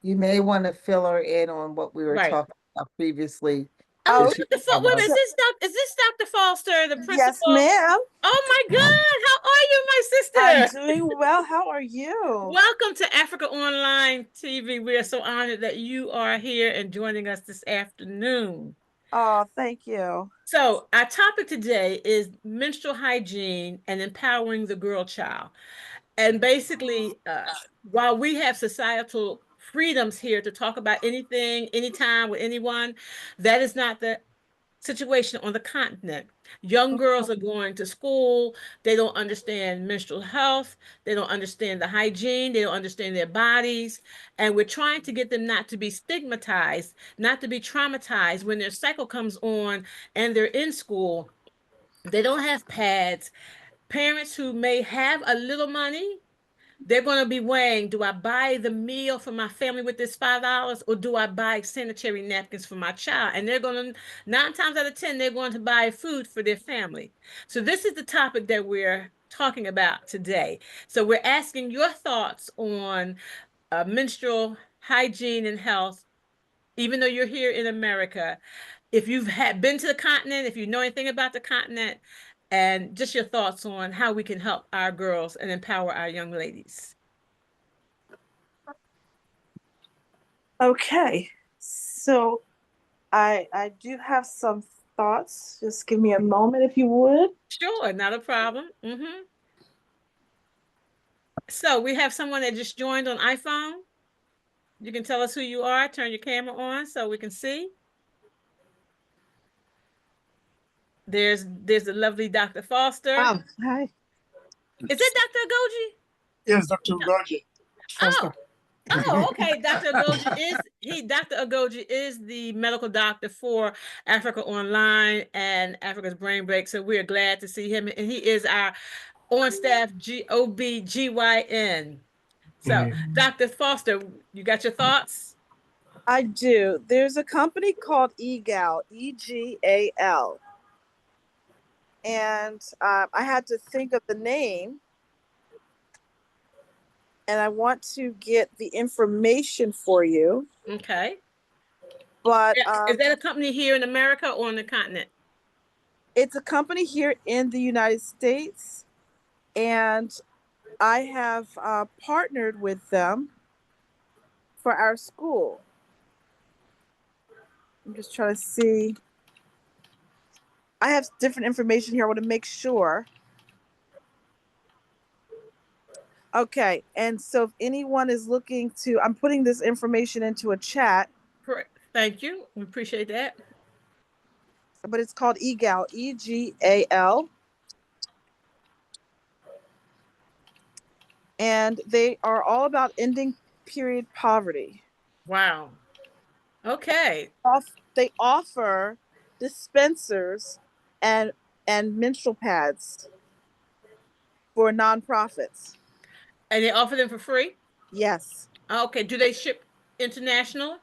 Speaker 5: You may want to fill her in on what we were
Speaker 1: Right.
Speaker 5: talking about previously.
Speaker 1: Oh, is this Dr. Foster, the principal?
Speaker 9: Yes, ma'am.
Speaker 1: Oh my God, how are you, my sister?
Speaker 9: I'm doing well. How are you?
Speaker 1: Welcome to Africa Online TV. We are so honored that you are here and joining us this afternoon.
Speaker 9: Oh, thank you.
Speaker 1: So our topic today is menstrual hygiene and empowering the girl child. And basically, while we have societal freedoms here to talk about anything, anytime, with anyone, that is not the situation on the continent. Young girls are going to school. They don't understand menstrual health. They don't understand the hygiene. They don't understand their bodies. And we're trying to get them not to be stigmatized, not to be traumatized when their cycle comes on and they're in school. They don't have pads. parents who may have a little money, they're going to be weighing, do I buy the meal for my family with this $5 or do I buy sanitary napkins for my child? And they're going to, 9 times out of 10, they're going to buy food for their family. So this is the topic that we're talking about today. So we're asking your thoughts on menstrual hygiene and health, even though you're here in America. If you've been to the continent, if you know anything about the continent, and just your thoughts on how we can help our girls and empower our young ladies.
Speaker 9: Okay, so I do have some thoughts. Just give me a moment if you would.
Speaker 1: Sure, not a problem. So we have someone that just joined on iPhone. You can tell us who you are, turn your camera on so we can see. There's the lovely Dr. Foster.
Speaker 9: Hi.
Speaker 1: Is it Dr. Agoji?
Speaker 10: Yes, Dr. Agoji.
Speaker 1: Oh. Oh, okay. Dr. Agoji is the medical doctor for Africa Online and Africa's Brain Break. So we're glad to see him. And he is our on-staff OB-GYN. So, Dr. Foster, you got your thoughts?
Speaker 9: I do. There's a company called EGAL, EGAL. And I had to think of the name. And I want to get the information for you.
Speaker 1: Okay.
Speaker 9: But
Speaker 1: is that a company here in America or on the continent?
Speaker 9: It's a company here in the United States. And I have partnered with them for our school. I'm just trying to see. I have different information here. I want to make sure. Okay, and so if anyone is looking to, I'm putting this information into a chat.
Speaker 1: Correct. Thank you. We appreciate that.
Speaker 9: But it's called EGAL, EGAL. And they are all about ending period poverty.
Speaker 1: Wow. Okay.
Speaker 9: They offer dispensers and menstrual pads for nonprofits.
Speaker 1: And they offer them for free?
Speaker 9: Yes.
Speaker 1: Okay. Do they ship international?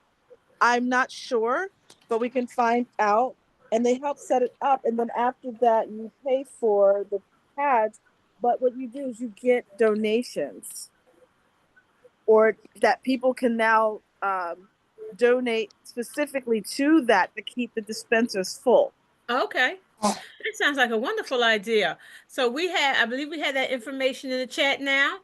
Speaker 9: I'm not sure, but we can find out. And they help set it up. And then after that, you pay for the pads. But what you do is you get donations, or that people can now donate specifically to that to keep the dispensers full.
Speaker 1: Okay. That sounds like a wonderful idea. So I believe we had that information in the chat now.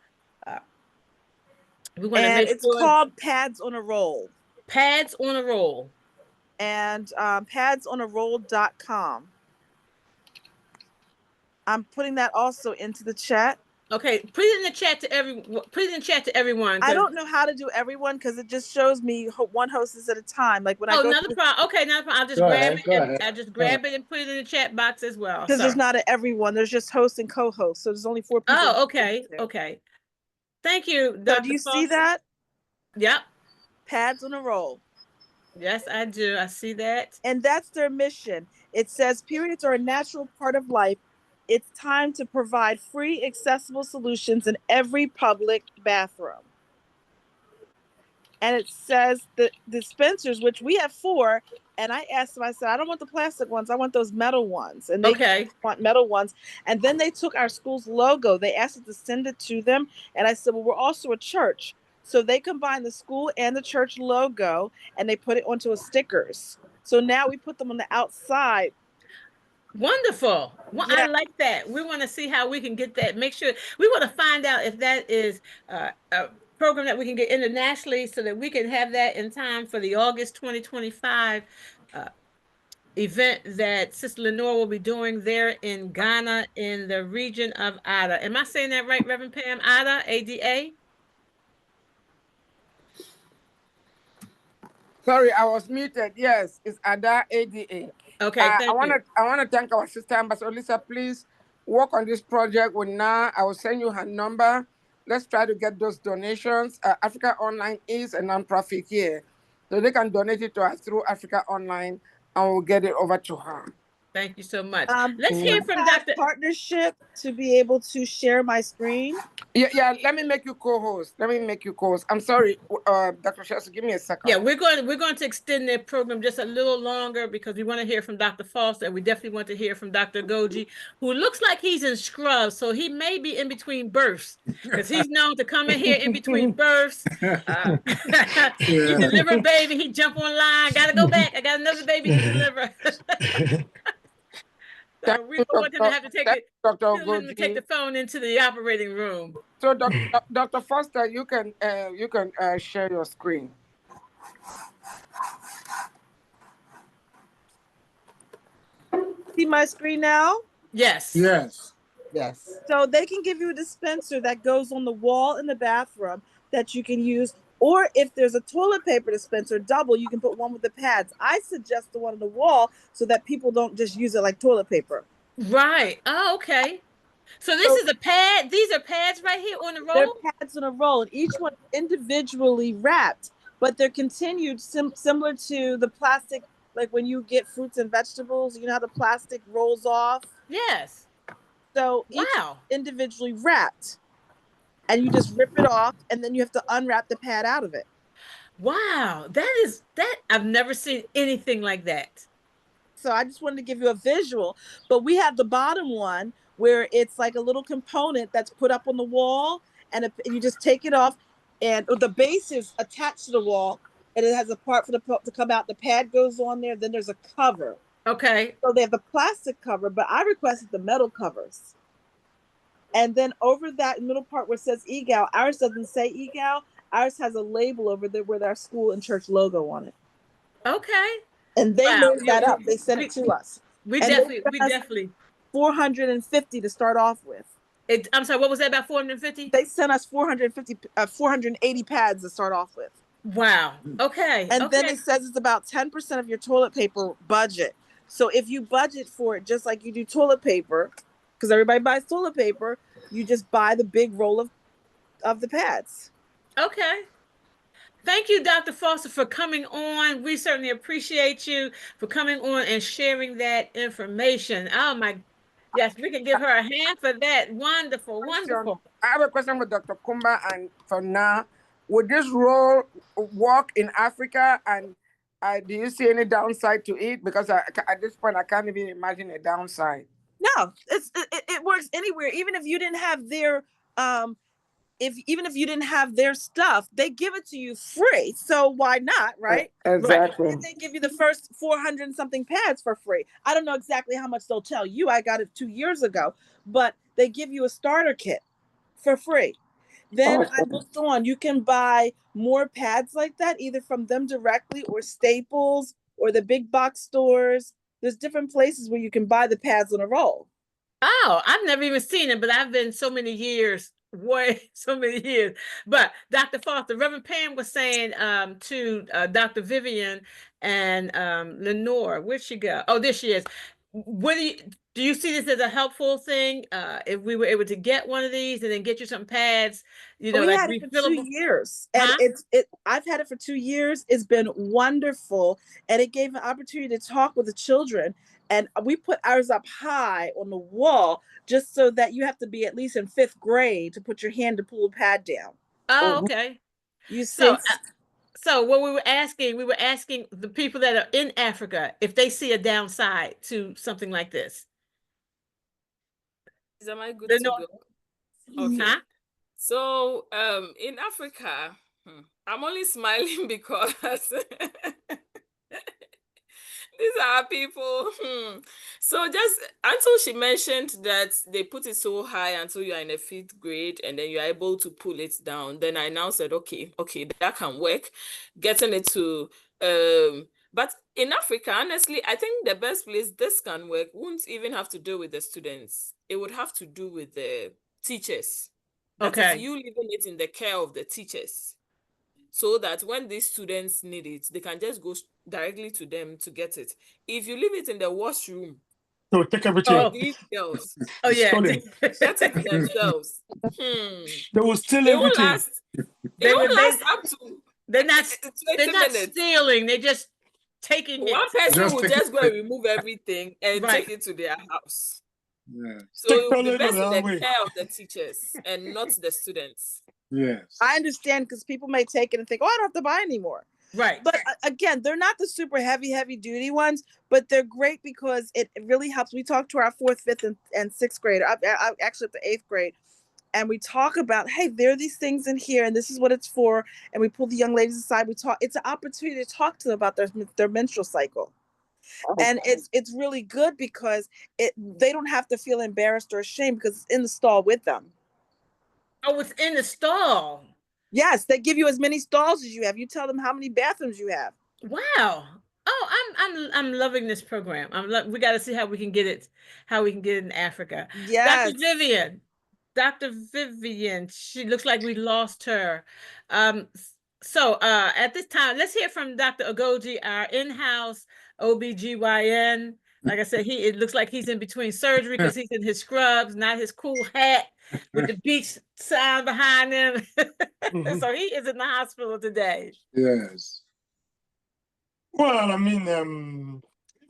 Speaker 1: We want to make
Speaker 9: it's
Speaker 1: sure
Speaker 9: called Pads on a Roll.
Speaker 1: Pads on a Roll.
Speaker 9: And padsonaroll.com. I'm putting that also into the chat.
Speaker 1: Okay, put it in the chat to everyone.
Speaker 9: I don't know how to do everyone because it just shows me one hostess at a time. Like when I go.
Speaker 1: Another problem. Okay, another problem. I'll just grab it. I'll just grab it and put it in the chat box as well.
Speaker 9: Because there's not everyone. There's just host and co-host. So there's only 4 people.
Speaker 1: Oh, okay. Okay. Thank you, Dr.
Speaker 9: So do you see that?
Speaker 1: Yep.
Speaker 9: Pads on a Roll.
Speaker 1: Yes, I do. I see that.
Speaker 9: And that's their mission. It says periods are a natural part of life. It's time to provide free, accessible solutions in every public bathroom. And it says the dispensers, which we have 4, and I asked them, I said, I don't want the plastic ones. I want those metal ones. And they want metal ones. And then they took our school's logo. They asked us to send it to them. And I said, well, we're also a church. So they combined the school and the church logo, and they put it onto stickers. So now we put them on the outside.
Speaker 1: Wonderful. Well, yeah. I like that. We want to see how we can get that. Make sure we want to find out if that is a program that we can get internationally so that we can have that in time for the August 2025 event that Sister Lenora will be doing there in Ghana in the region of Ada. Am I saying that right, Reverend Pam? Ada, ADA?
Speaker 6: Sorry, I was muted. Yes, it's Ada, ADA.
Speaker 1: Okay, thank you.
Speaker 6: I want to thank our sister Ambassador Lisa. Please work on this project with Na. I will send you her number. Let's try to get those donations. Africa Online is a nonprofit here, so they can donate it to us through Africa Online, and we'll get it over to her.
Speaker 1: Thank you so much. Let's hear from Dr.
Speaker 9: Partnership to be able to share my screen?
Speaker 6: Yeah, let me make you co-host. I'm sorry, Dr. Chelsea, give me a second.
Speaker 1: Yeah, we're going to extend the program just a little longer because we want to hear from Dr. Foster, and we definitely want to hear from Dr. Goji, who looks like he's in scrubs, so he may be in between births because he's known to come in here in between births. He deliver a baby, he jump online, gotta go back. I got another baby to deliver. So we don't want him to have to take it. Take the phone into the operating room.
Speaker 6: So, Dr. Foster, you can share your screen.
Speaker 9: See my screen now?
Speaker 1: Yes.
Speaker 2: Yes.
Speaker 5: Yes.
Speaker 9: So they can give you a dispenser that goes on the wall in the bathroom that you can use. Or if there's a toilet paper dispenser double, you can put one with the pads. I suggest the one on the wall so that people don't just use it like toilet paper.
Speaker 1: Right. Oh, okay. So this is a pad. These are pads right here on the roll?
Speaker 9: They're pads on a roll, and each one individually wrapped, but they're continued similar to the plastic, like when you get fruits and vegetables, you know how the plastic rolls off?
Speaker 1: Yes.
Speaker 9: So each individually wrapped, and you just rip it off, and then you have to unwrap the pad out of it.
Speaker 1: Wow, I've never seen anything like that.
Speaker 9: So I just wanted to give you a visual, but we have the bottom one where it's like a little component that's put up on the wall, and you just take it off, and the base is attached to the wall, and it has a part for the to come out. The pad goes on there, then there's a cover.
Speaker 1: Okay.
Speaker 9: So they have the plastic cover, but I requested the metal covers. And then over that middle part where it says EGAL, ours doesn't say EGAL. Ours has a label over there with our school and church logo on it.
Speaker 1: Okay.
Speaker 9: And they made that up. They sent it to us.
Speaker 1: We definitely
Speaker 9: 450 to start off with.
Speaker 1: I'm sorry, what was that, about 450?
Speaker 9: They sent us 480 pads to start off with.
Speaker 1: Wow. Okay.
Speaker 9: And then it says it's about 10% of your toilet paper budget. So if you budget for it just like you do toilet paper, because everybody buys toilet paper, you just buy the big roll of the pads.
Speaker 1: Okay. Thank you, Dr. Foster, for coming on. We certainly appreciate you for coming on and sharing that information. Oh my, yes, we can give her a hand for that. Wonderful, wonderful.
Speaker 6: I have a question for Dr. Khumbah, and for now, would this role work in Africa? And do you see any downside to it? Because at this point, I can't even imagine a downside.
Speaker 9: No, it works anywhere. Even if you didn't have their even if you didn't have their stuff, they give it to you free. So why not, right?
Speaker 6: Exactly.
Speaker 9: Right. They give you the first 400 and something pads for free. I don't know exactly how much they'll tell you. I got it 2 years ago, but they give you a starter kit for free. Then I looked on, you can buy more pads like that, either from them directly or Staples or the big box stores. There's different places where you can buy the pads on a roll.
Speaker 1: Oh, I've never even seen it, but I've been so many years. But Dr. Foster, Reverend Pam was saying to Dr. Vivian and Lenora, where'd she go? Oh, there she is. What do you see this as a helpful thing? If we were able to get one of these and then get you some pads,
Speaker 9: we had it for 2 years, and I've had it for 2 years. It's been wonderful, and it gave an opportunity to talk with the children. And we put ours up high on the wall just so that you have to be at least in 5th grade to put your hand to pull a pad down.
Speaker 1: Oh, okay.
Speaker 9: You see.
Speaker 1: So what we were asking the people that are in Africa if they see a downside to something like this.
Speaker 3: Am I good to go?
Speaker 1: Okay.
Speaker 3: So in Africa, I'm only smiling because these are people. So just until she mentioned that they put it so high until you are in a 5th grade and then you are able to pull it down, then I now said, okay, that can work. Getting it to but in Africa, honestly, I think the best place this can work wouldn't even have to do with the students. It would have to do with the teachers. That is you leaving it in the care of the teachers, so that when these students need it, they can just go directly to them to get it. If you leave it in the washroom,
Speaker 10: so take everything.
Speaker 3: These girls,
Speaker 1: get
Speaker 3: it themselves.
Speaker 10: They will steal everything.
Speaker 3: They will last up to.
Speaker 1: They're not stealing. They're just taking it.
Speaker 3: One person will just go and remove everything and take it to their house.
Speaker 2: Yeah.
Speaker 3: So it will be best in the care of the teachers and not the students.
Speaker 2: Yes.
Speaker 9: I understand, because people may take it and think, oh, I don't have to buy anymore.
Speaker 1: Right.
Speaker 9: But again, they're not the super heavy duty ones, but they're great because it really helps. We talk to our 4th, 5th, and 6th grade. I actually at the 8th grade. And we talk about, hey, there are these things in here, and this is what it's for. And we pull the young ladies aside. We talk. It's an opportunity to talk to them about their menstrual cycle. And it's really good because they don't have to feel embarrassed or ashamed because it's in the stall with them.
Speaker 1: Oh, it's in the stall.
Speaker 9: Yes, they give you as many stalls as you have. You tell them how many bathrooms you have.
Speaker 1: Wow. Oh, I'm loving this program. We got to see how we can get it in Africa.
Speaker 9: Yes.
Speaker 1: Dr. Vivian, she looks like we lost her. So at this time, let's hear from Dr. Ogoji, our in-house OBGYN. Like I said, it looks like he's in between surgery because he's in his scrubs, not his cool hat with the beach sign behind him. So he is in the hospital today.
Speaker 2: Yes.
Speaker 10: Well, I mean,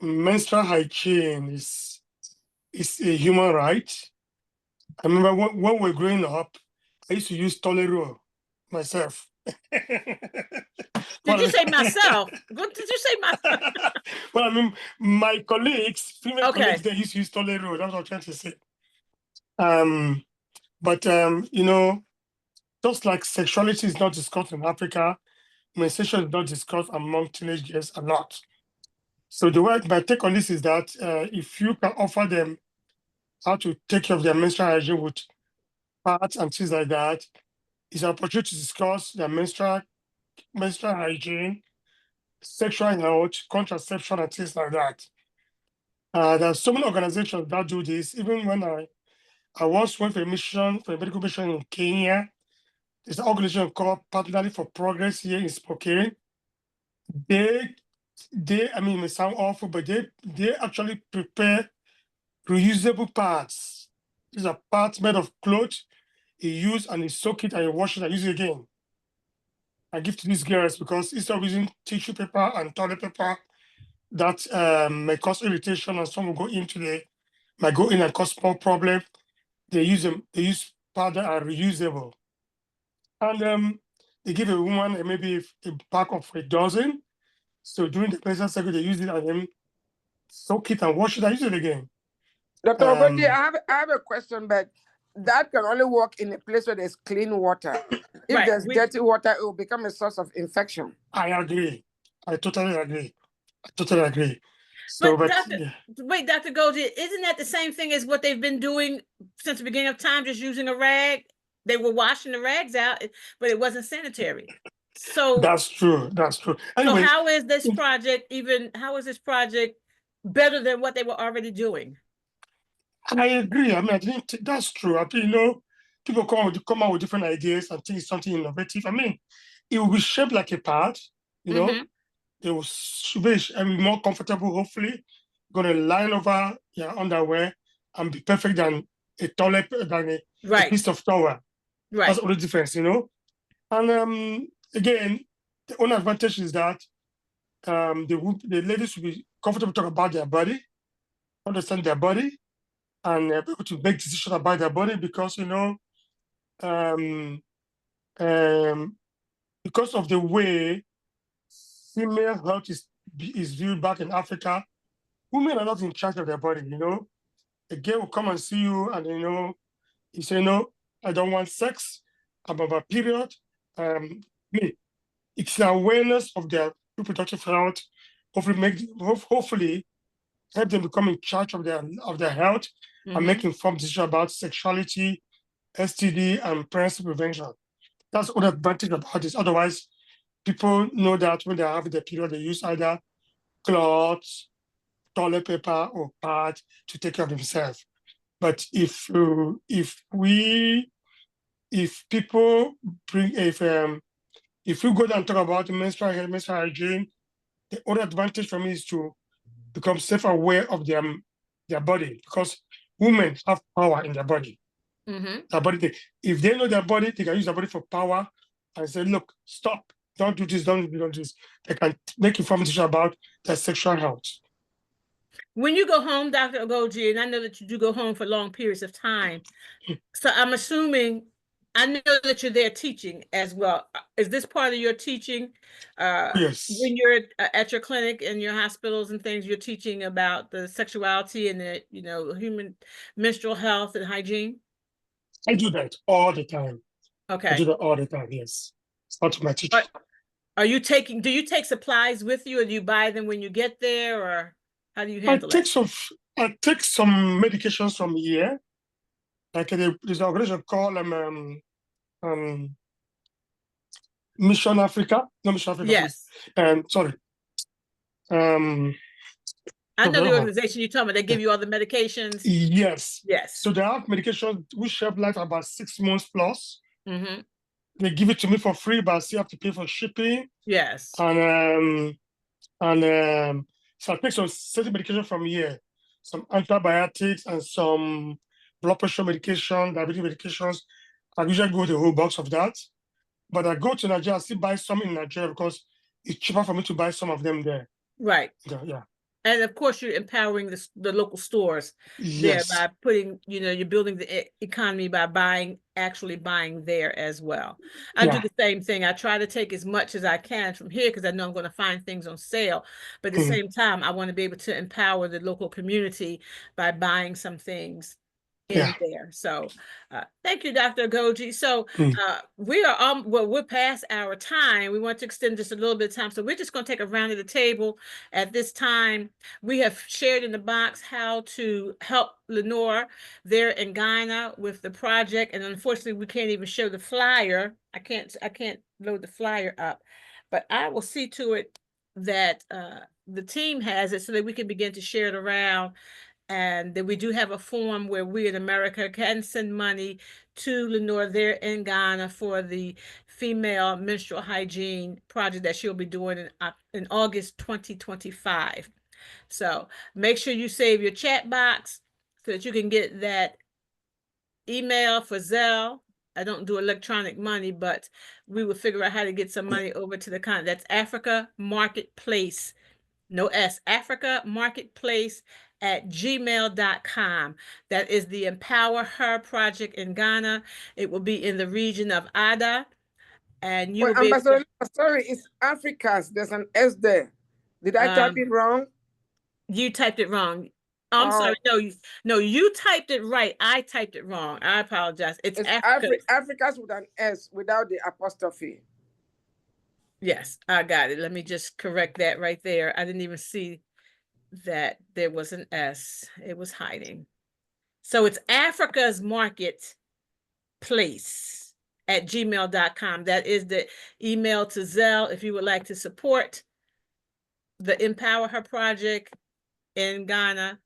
Speaker 10: menstrual hygiene is a human right. I remember when we were growing up, I used to use toilet roll myself.
Speaker 1: Did you say myself? What did you say myself?
Speaker 10: Well, I mean, my colleagues, female colleagues, they used to use toilet roll. That's what I'm trying to say. But you know, just like sexuality is not discussed in Africa, menstruation is not discussed among teenage girls a lot. So my take on this is that if you can offer them how to take care of their menstrual hygiene with pads and things like that, it's an opportunity to discuss their menstrual hygiene, sexual health, contraception, and things like that. There are so many organizations that do this. Even when I once went for a medical mission in Kenya, there's an organization called Partnering for Progress here in Spokane. I mean, it may sound awful, but they actually prepare reusable pads. These are pads made of clothes. You use and you soak it and you wash it and use it again. I give to these girls because instead of using tissue paper and toilet paper that may cause irritation and some will might go in and cause more problem. They use pads that are reusable. And they give a woman maybe a pack of a dozen. So during the menstrual cycle, they use it and then soak it and wash it and use it again.
Speaker 6: Dr. Ogoji, I have a question, but that can only work in a place where there's clean water. If there's dirty water, it will become a source of infection.
Speaker 10: I agree. I totally agree.
Speaker 1: So, but Dr. Goji, isn't that the same thing as what they've been doing since the beginning of time, just using a rag? They were washing the rags out, but it wasn't sanitary. So
Speaker 10: that's true. Anyway,
Speaker 1: so how is this project better than what they were already doing?
Speaker 10: I agree. I mean, I think that's true. I think, people come out with different ideas and think it's something innovative. I mean, it will be shaped like a pad, It will be more comfortable, hopefully. Going to line over your underwear and be perfect than a toilet, than a piece of towel.
Speaker 1: Right.
Speaker 10: That's all the difference, And again, the only advantage is that the ladies will be comfortable talking about their body, understand their body, and be able to make decisions about their body because because of the way female health is viewed back in Africa, women are not in charge of their body. A girl will come and see you, and you say, "No, I don't want sex. I'm on a period." It's the awareness of their reproductive health. Hopefully help them become in charge of their health and make informed decisions about sexuality, STD, and pregnancy prevention. That's all the advantage about this. Otherwise, people know that when they're having their period, they use either cloths, toilet paper, or pad to take care of themselves. But if we go down and talk about menstrual health, menstrual hygiene, the other advantage for me is to become self-aware of their body, because women have power in their body. Their body, if they know their body, they can use their body for power and say, "Look, stop, don't do this, don't do this." They can make informed decisions about their sexual health.
Speaker 1: When you go home, Dr. Ogoji, and I know that you do go home for long periods of time, so I'm assuming, I know that you're there teaching as well. Is this part of your teaching?
Speaker 10: Yes.
Speaker 1: When you're at your clinic and your hospitals and things, you're teaching about the sexuality and the, human menstrual health and hygiene?
Speaker 10: I do that all the time.
Speaker 1: Okay.
Speaker 10: I do that all the time, yes. It's part of my teaching.
Speaker 1: Do you take supplies with you, or do you buy them when you get there, or how do you handle
Speaker 10: I take some medications from here. Like there's an organization called Mission Africa. No, Mission Africa.
Speaker 1: Yes.
Speaker 10: Sorry.
Speaker 1: I know the organization you're talking about. They give you all the medications.
Speaker 10: Yes.
Speaker 1: Yes.
Speaker 10: So they have medications which shelf life about 6 months plus.
Speaker 1: Mm-hmm.
Speaker 10: They give it to me for free, but I still have to pay for shipping.
Speaker 1: Yes.
Speaker 10: So I take some certain medication from here, some antibiotics and some blood pressure medication, diabetes medications. I usually go with a whole box of that. But I go to Nigeria, I still buy some in Nigeria because it's cheaper for me to buy some of them there.
Speaker 1: Right.
Speaker 10: Yeah.
Speaker 1: And of course, you're empowering the local stores there by putting, you're building the economy by actually buying there as well. I do the same thing. I try to take as much as I can from here because I know I'm going to find things on sale. But at the same time, I want to be able to empower the local community by buying some things in there. So thank you, Dr. Ogoji. So we're past our time. We want to extend just a little bit of time. So we're just going to take a round of the table at this time. We have shared in the box how to help Lenora there in Ghana with the project. And unfortunately, we can't even show the flyer. I can't load the flyer up, but I will see to it that the team has it so that we can begin to share it around. And that we do have a form where we in America can send money to Lenora there in Ghana for the female menstrual hygiene project that she'll be doing in August 2025. So make sure you save your chat box so that you can get that email for Zelle. I don't do electronic money, but we will figure out how to get some money over to the continent. That's Africa Marketplace. No S, Africa Marketplace at gmail.com. That is the Empower Her project in Ghana. It will be in the region of Ada. And you will be
Speaker 6: sorry, it's Africa's. There's an S there. Did I type it wrong?
Speaker 1: You typed it wrong. I'm sorry. No, you typed it right. I typed it wrong. I apologize. It's
Speaker 6: Africa's with an S without the apostrophe.
Speaker 1: Yes, I got it. Let me just correct that right there. I didn't even see that there was an S. It was hiding. So it's Africa's Marketplace at gmail.com. That is the email to Zelle if you would like to support the Empower Her project in Ghana,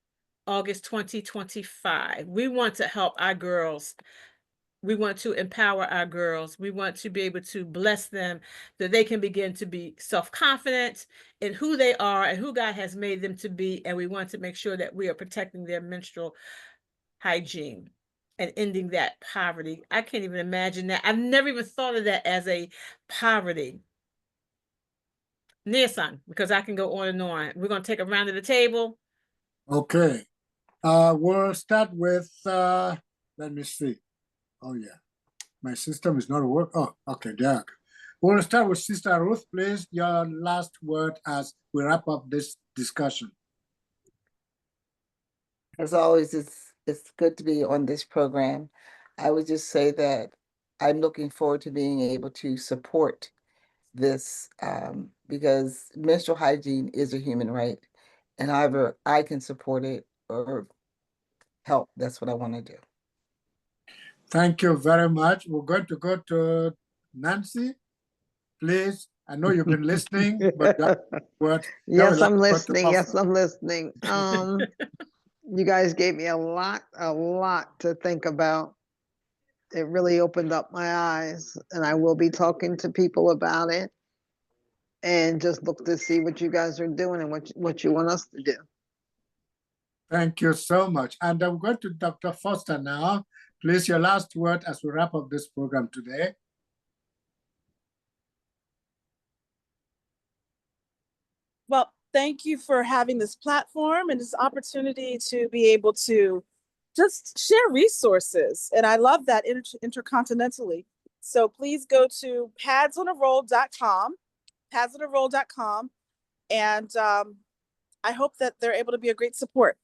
Speaker 1: August 2025. We want to help our girls. We want to empower our girls. We want to be able to bless them so they can begin to be self-confident in who they are and who God has made them to be. And we want to make sure that we are protecting their menstrual hygiene and ending that poverty. I can't even imagine that. I've never even thought of that as a poverty. Near-son, because I can go on and on. We're going to take a round of the table.
Speaker 2: Okay. We'll start with, let me see. Oh, yeah. My system is not working. Oh, okay, there. We'll start with Sister Ruth, please. Your last word as we wrap up this discussion.
Speaker 5: As always, it's good to be on this program. I would just say that I'm looking forward to being able to support this because menstrual hygiene is a human right. And however I can support it or help, that's what I want to do.
Speaker 2: Thank you very much. We're going to go to Nancy. Please, I know you've been listening, but
Speaker 7: yes, I'm listening. Yes, I'm listening. You guys gave me a lot to think about. It really opened up my eyes, and I will be talking to people about it and just look to see what you guys are doing and what you want us to do.
Speaker 2: Thank you so much. And I'm going to Dr. Foster now. Please, your last word as we wrap up this program today.
Speaker 9: Well, thank you for having this platform and this opportunity to be able to just share resources. And I love that intercontinentally. So please go to padsontheroll.com, padsontheroll.com. And I hope that they're able to be a great support.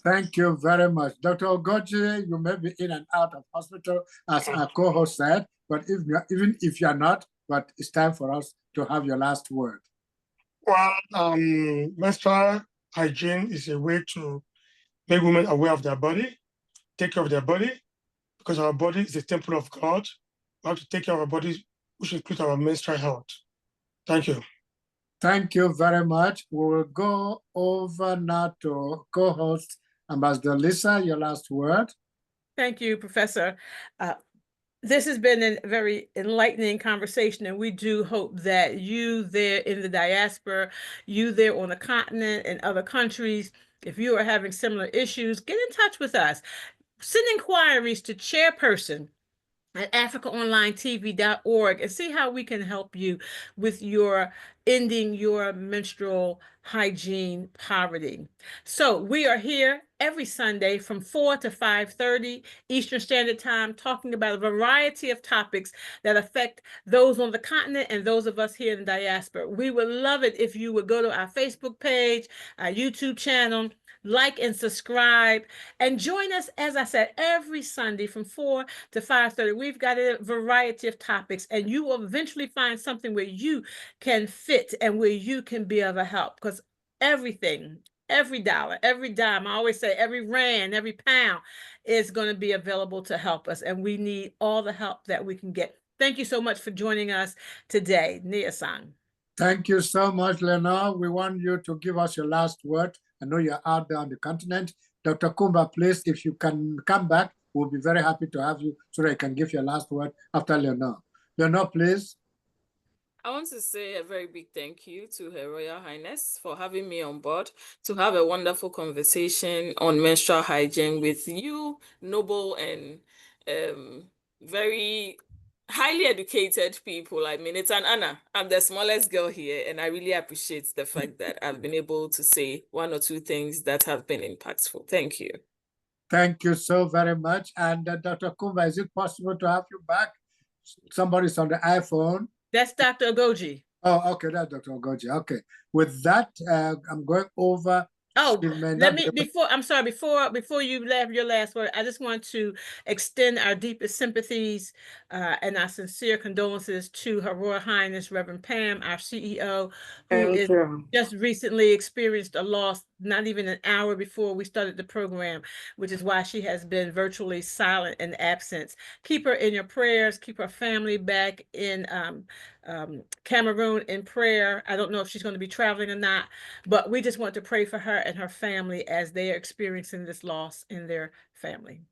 Speaker 2: Thank you very much. Dr. Ogoji, you may be in and out of hospital, as our co-host said, but even if you're not, but it's time for us to have your last word.
Speaker 10: Well, menstrual hygiene is a way to make women aware of their body, take care of their body, because our body is the temple of God. We have to take care of our bodies, which includes our menstrual health. Thank you.
Speaker 2: Thank you very much. We will go over now to co-host Ambassador Lisa, your last word.
Speaker 1: Thank you, Professor. This has been a very enlightening conversation, and we do hope that you there in the diaspora, you there on the continent and other countries, if you are having similar issues, get in touch with us. Send inquiries to chairperson at africaonlinetv.org and see how we can help you with your ending your menstrual hygiene poverty. So we are here every Sunday from 4 to 5:30 Eastern Standard Time, talking about a variety of topics that affect those on the continent and those of us here in the diaspora. We would love it if you would go to our Facebook page, our YouTube channel, like and subscribe, and join us, as I said, every Sunday from 4 to 5:30. We've got a variety of topics, and you will eventually find something where you can fit and where you can be of a help, because everything, every dollar, every dime, I always say every rand, every pound is going to be available to help us, and we need all the help that we can get. Thank you so much for joining us today. Nia-san.
Speaker 2: Thank you so much, Lenora. We want you to give us your last word. I know you're out there on the continent. Dr. Khumbah, please, if you can come back, we'll be very happy to have you so that you can give your last word after Lenora. Lenora, please.
Speaker 3: I want to say a very big thank you to Her Royal Highness for having me on board to have a wonderful conversation on menstrual hygiene with you, noble and very highly educated people. I mean, it's an honor. I'm the smallest girl here, and I really appreciate the fact that I've been able to say one or two things that have been impactful. Thank you.
Speaker 2: Thank you so very much. And Dr. Khumbah, is it possible to have you back? Somebody's on the iPhone.
Speaker 1: That's Dr. Ogoji.
Speaker 2: Oh, okay, that's Dr. Ogoji. Okay. With that, I'm going over.
Speaker 1: Oh, let me, before you have your last word, I just want to extend our deepest sympathies and our sincere condolences to Her Royal Highness Reverend Pam, our CEO, who just recently experienced a loss, not even an hour before we started the program, which is why she has been virtually silent and absent. Keep her in your prayers, keep her family back in Cameroon in prayer. I don't know if she's going to be traveling or not, but we just want to pray for her and her family as they are experiencing this loss in their family.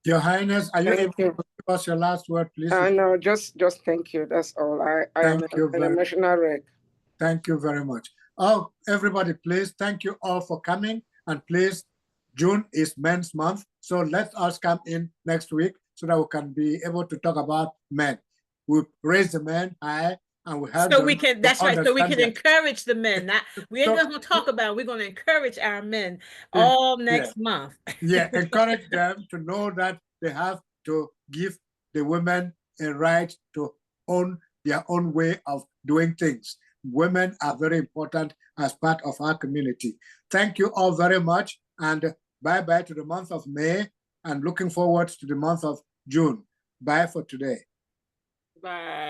Speaker 2: Your Highness, are you able to give us your last word, please?
Speaker 6: No, just thank you. That's all. I am an emotional wreck.
Speaker 2: Thank you very much. Oh, everybody, please, thank you all for coming. And please, June is Men's Month. So let us come in next week so that we can be able to talk about men. We raise the men high, and we have
Speaker 1: so we can, that's right, so we can encourage the men. Not, we ain't going to talk about it, we're going to encourage our men all next month.
Speaker 2: Yeah, encourage them to know that they have to give the women a right to own their own way of doing things. Women are very important as part of our community. Thank you all very much, and bye-bye to the month of May, and looking forward to the month of June. Bye for today.
Speaker 3: Bye.